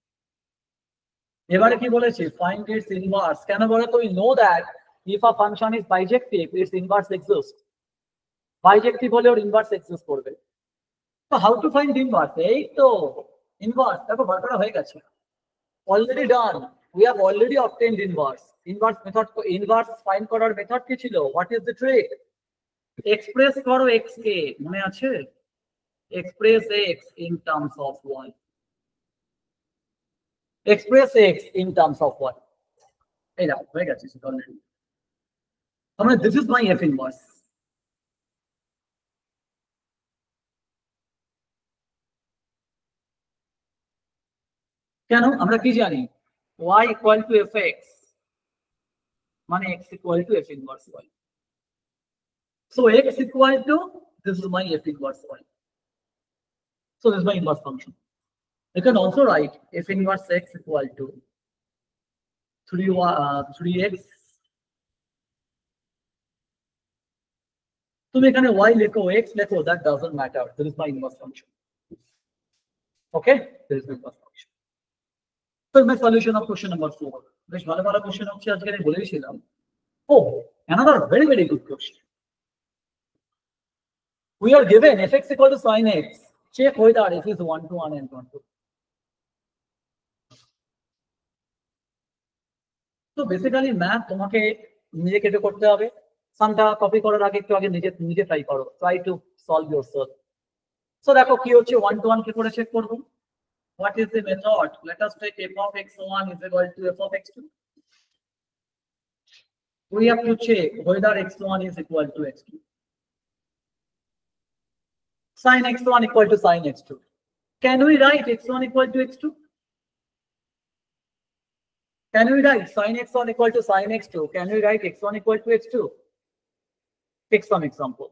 এবারে কি বলেছে? Find it's inverse. কেন বলো তো? We know that if a function is বাইজেক্টিভ it's inverse exist. বাইজেক্টিভ হলে ওর ইনভার্স এক্সিস্ট করবে। তো হাউ টু ফাইন্ড ইনভার্স? এই তো ইনভার্স, দেখো বার করা হয়ে গেছে, already done. We have already obtained inverse. Inverse method, inverse find করার মেথড কি ছিল? What is the trick? Express করো x কে, মনে আছে? Express x in terms of y। Express x in terms of y। এই দাও হয়ে গেছে সেটা অলরেডি। তাহলে this is my f inverse. কেন? আমরা কি জানি? y equal to fx মানে x equal to f inverse y. So x equal to, this is my f inverse y. So this is my inverse function. You can also write f inverse x equal to 3x. তুমি এখানে y লেখো x লেখো, that doesn't matter. This is my inverse function. Okay, this is my inverse function. So my solution of question number 4. বেশ ভালো ভালো question হচ্ছে আজকে, আমি বলেছিলাম। Oh, another very good question. We are given fx equal to sin x. Check whether f is 1 to 1 and 1 to 2. তো basically math তোমাকে নিজে কেটে করতে হবে। সামটা কপি করার আগে একটু আগে নিজে ট্রাই করো, try to solve yourself. So দেখো কি হচ্ছে 1 to 1 কি করে চেক করব what is the method let us take f of x1 is equal to f of x2 we have to check whether x1 is equal to x2 sin x1 equal to sin x2 can we write x1 equal to x2 can we write sin x1 equal to sin x2 can we write x1 equal to x2 take some example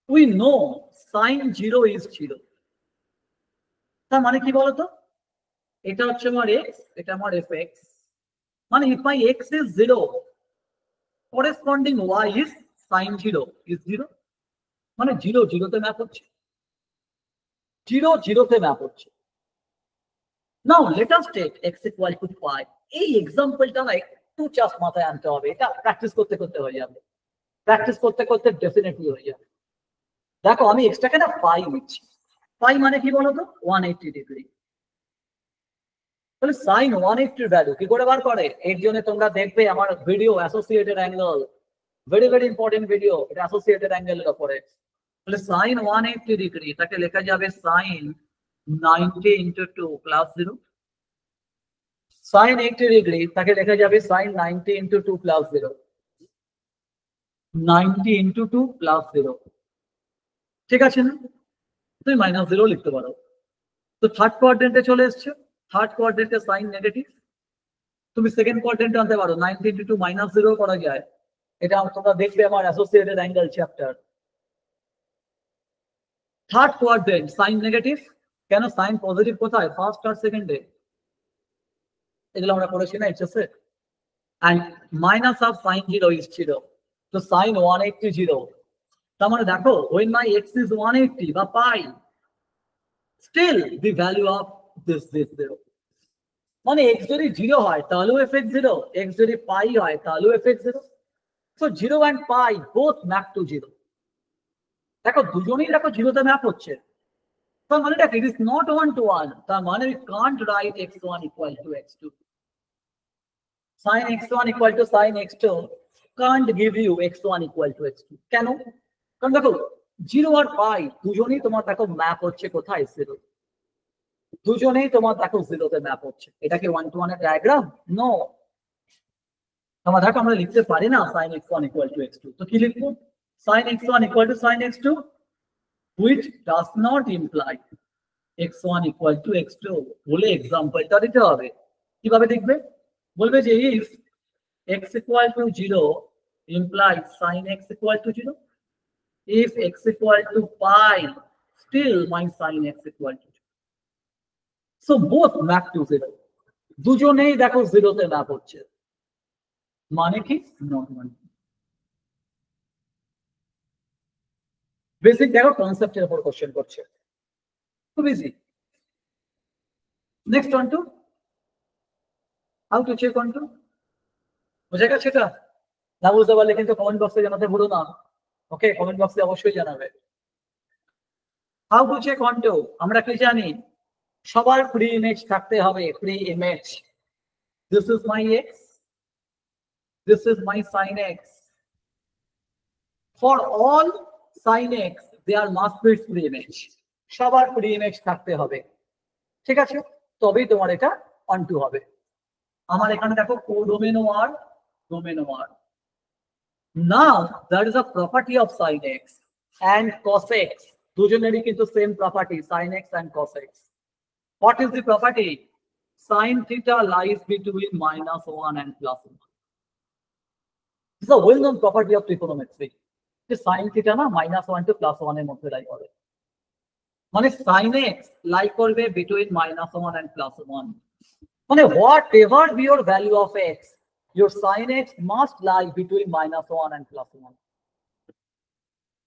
we know sin 0 is 0 তার মানে কি বলতো এটা হচ্ছে আমার x এটা আমার fx মানে if my x is 0 corresponding y is sin 0 is 0 মানে 0 0 তে ম্যাপ হচ্ছে 0 0 তে ম্যাপ হচ্ছে now let us take x equal to pi এই এক্সাম্পলটা না একটু জাস্ট মাথায় আনতে হবে এটা প্র্যাকটিস করতে করতে হয়ে যাবে প্র্যাকটিস করতে করতে ডেফিনেটলি হয়ে যাবে দেখো আমি x টাকে না পাই নিচ্ছি পাই মানে কি বলতো 180 ডিগ্রি তাহলে sin 180 এর ভ্যালু কি করে বার করে এর জন্য তোমরা দেখবে আমার video associated angle very very important video এটা অ্যাসোসিয়েটেড অ্যাঙ্গেলের উপরে তাহলে sin 180 ডিগ্রি তাকে লেখা যাবে sin 90 into 2 plus 0 sin 80 degree তাকে লেখা যাবে sin 90 into 2 plus 0 90 into 2 plus 0 ঠিক আছে না তুমি -0 লিখতে পারো তো থার্ড কোয়াড্রেন্টে চলে এসেছে থার্ড কোয়াড্রেন্টে সাইন নেগেটিভ তুমি সেকেন্ড কোয়াড্রেন্টে আনতে পারো 90 into 2 -0 করা যায় এটা তোমরা দেখবে আমার associated angle chapter third quadrant sine negative কেন সাইন পজিটিভ কোথায় ফার্স্ট আর সেকেন্ডে এগুলো আমরা পড়েছি না এইচএসএ and minus of sin 0 is 0 so sin 180 0 তার মানে দেখো when my x is 180 বা pi still the value of this 0 মানে x যদি 0 হয় তাহলেও fx 0 x যদি pi হয় তাহলেও fx 0 so 0 and pi both map to 0 দেখো দুজনেই দেখো 0 তে ম্যাপ হচ্ছে তার মানে এটা it is not 1 to 1 তার মানে we can't write x1 equal to x2 sin x1 equal to sin x2 can't give you x1 equal to x2 কেন কারণ দেখো 0 আর পাই দুজনেই তোমার দেখো ম্যাপ হচ্ছে কোথায় 0 দুজনেই তোমার দেখো 0 তে ম্যাপ হচ্ছে এটা কি 1 to 1 এর ডায়াগ্রাম নো আমরা দেখো আমরা লিখতে পারি না sin x1 equal to x2 তো কি লিখবো sin x1 equal to sin x2 which does not imply x1 equal to x2 বলে এক্সাম্পলটা দিতে হবে কিভাবে দেখবে বলবে যে if x equal to 0 implies sin x equal to 0 if x equal to pi still my sin x equal to 0 so both map to 0 দুজনেই দেখো 0 তে ম্যাপ হচ্ছে মানে কি not one বেসিক দেখো কনসেপ্টের উপর কোশ্চেন করছে খুব easy next onto how to check onto বুঝে গেছে এটা না বুঝতে পারলে কিন্তু কমেন্ট বক্সে জানাতে ভুলো না ওকে কমেন্ট বক্সে অবশ্যই জানাবে how to check onto আমরা কি জানি সবার ফ্রি ইমেজ থাকতে হবে pre image this is my x this is my sin x for all sin x there must be pre image সবার ফ্রি ইমেজ থাকতে হবে ঠিক আছে তবেই তোমার এটা অন টু হবে আমার এখানে দেখো কোডোমেন ওয়ার ডোমেন ওয়ার now there is a property of sin x and cos x দুজনেরই কিন্তু same property sin x and cos x what is the property sin theta lies between -1 and +1 this is a well known property of trigonometry যে sin theta না -1 to +1 এর মধ্যে লাই করে মানে sin x লাই করবে between -1 and +1 মানে whatever be your value of x your sin x must lie between -1 and +1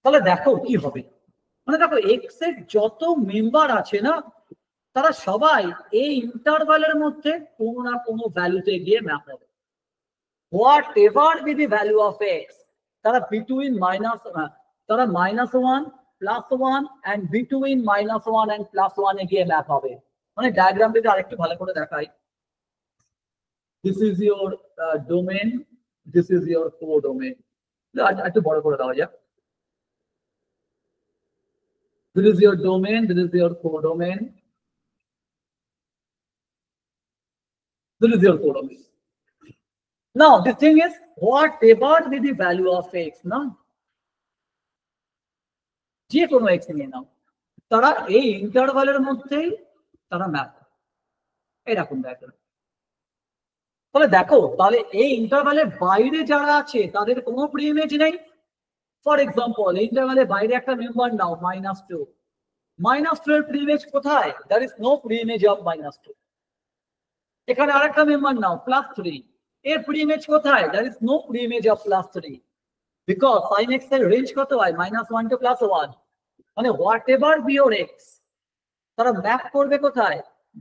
তাহলে দেখো কি হবে মানে দেখো x এর যত মেম্বার আছে না তারা সবাই এই ইন্টারভালের মধ্যে কোনো না কোনো ভ্যালুতে গিয়ে ম্যাপ হবে whatever be the value of x তারা between তারা -1 +1 and between -1 and +1 এ গিয়ে ম্যাপ হবে মানে ডায়াগ্রামটা যদি আরেকটু ভালো করে দেখাই this is your domain this is your codomain একটু বড় করে দেওয়া যাক। This is your domain, this is your codomain. This is your codomain. Now the thing is, whatever be the value of x, না যে কোনো x নিয়ে নাও, তারা এই ইন্টারভালের মধ্যেই তারা ম্যাপ এরকম দেখো। তাহলে দেখো, তাহলে এই ইন্টারভালের বাইরে যারা আছে তাদের কোনো প্রি ইমেজ নেই। ফর এক্সাম্পল, ইন্টারভালের বাইরে একটা মেম্বার নাও -2, -2 এর প্রি ইমেজ কোথায়? there is no pre image of -2। এখানে আরেকটা মেম্বার নাও +3, এর প্রি ইমেজ কোথায়? there is no pre image of +3 because sin x এর রেঞ্জ কত হয়? -1 to +1। মানে whatever B your x, তারা ম্যাপ করবে কোথায়?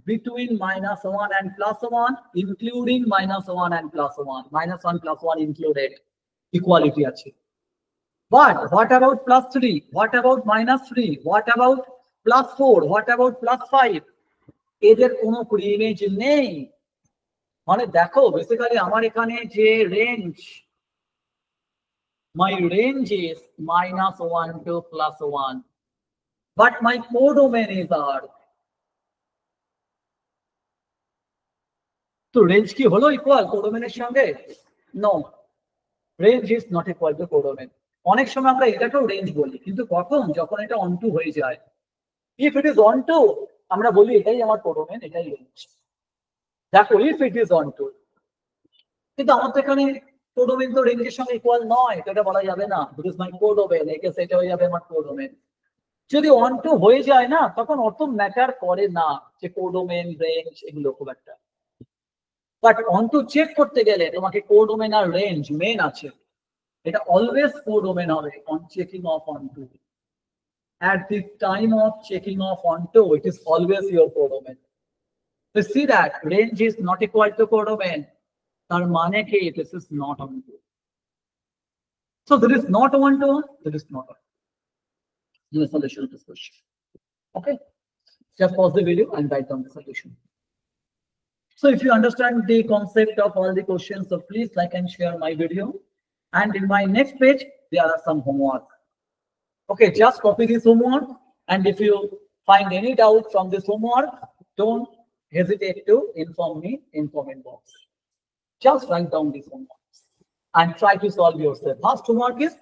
between -1 and +1, including -1 and +1, -1 +1 included, equality আছে। But what about +3? What about -3? What about +4? What about +5? এদের কোনো প্রি ইমেজ নেই। মানে দেখো, বেসিক্যালি আমার এখানে যে range, my range is -1 to +1, but my codomain is R. তো রেঞ্জ কি হলো ইকুয়াল কোডোমেনের সঙ্গে? No, range is not equal to codomain. অনেক সময় আমরা এটাকেও রেঞ্জ বলি, কিন্তু কখন? যখন এটা অন টু হয়ে যায়। If it is onto, আমরা বলি এটাই আমার কোডোমেন, এটাই রেঞ্জ। দেখো, if it is onto, কিন্তু আমার তো এখানে কোডোমেন তো রেঞ্জের সঙ্গে ইকুয়াল নয়, তো এটা বলা যাবে না দিস ইজ মাই কোডোমেন, একে সেটা হয়ে যাবে আমার কোডোমেন। যদি অন টু হয়ে যায় না, তখন অত ম্যাটার করে না যে কোডোমেন রেঞ্জ এগুলো খুব একটা। বাট অন টু চেক করতে গেলে তোমাকে কোডোমেন আর রেঞ্জ মেন আছে, এটা অলওয়েজ কোডোমেন হবে on checking of onto. At the time of checking off onto, it is always your codomain. So see that range is not equal to codomain. Tar mane ki this is not onto. So there is not onto, there is not onto. This is the solution to this question. Okay, just pause the video and write down the solution. So if you understand the concept of all the questions, so please like and share my video. And in my next page, there are some homework. Okay, just copy this homework, and if you find any doubt from this homework, don't hesitate to inform me in comment box. Just write down these homeworks and try to solve yourself. First homework is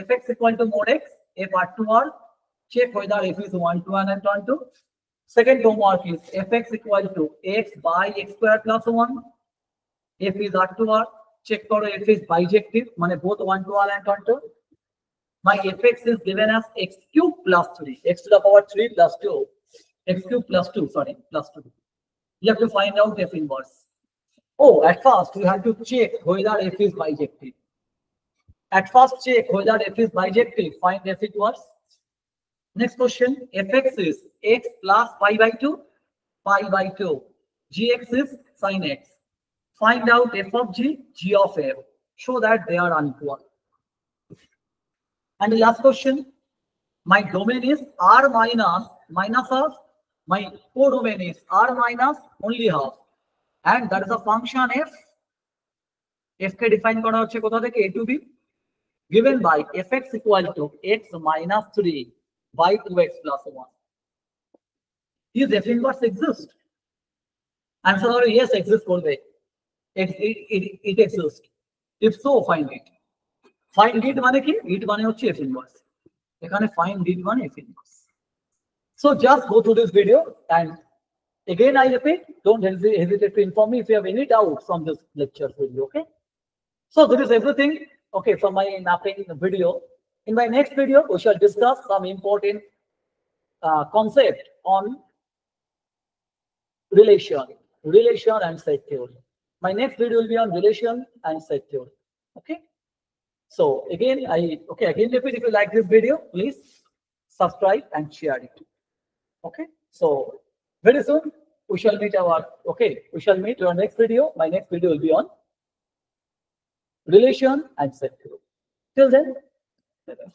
fx equal to mod x, f r2r, check whether f is 1 to 1 and 1 to. Second homework is fx equal to x by x square plus 1, f is r2r, check koro f is bijective, mane both 1 to 1 and 1 to. My fx is given as x cube plus 3, x to the power 3 plus 2, x cube plus 2, sorry, plus 2. You have to find out f inverse. Oh, at first you have to check whether f is bijective. At first check whether f is bijective, find f inverse. Next question, fx is x plus pi by 2, pi by 2. Gx is sin x. Find out f of g, g of f. Show that they are unequal. And the last question, my domain is r minus half, my codomain is r minus only half, and that is a function f. F ke define kora hocche kotha theke? A to b, given by fx equal to x minus 3 by 2x plus 1. Does f inverse exist? Answer is yes, exist korbe. It exists. If so, find it. Find it মানে কি? It মানে হচ্ছে f inverse. এখানে find it মানে f inverse. So just go through this video, and again I repeat, don't hesitate to inform me if you have any doubt from this lecture video. Okay. So this is everything. Okay, from my mapping video. In my next video, we shall discuss some important concept on relation and set theory. My next video will be on relation and set theory. Okay. So again, again repeat, if you like this video, please subscribe and share it. Okay. So very soon we shall meet our next video. My next video will be on relation and set theory. Till then, bye-bye.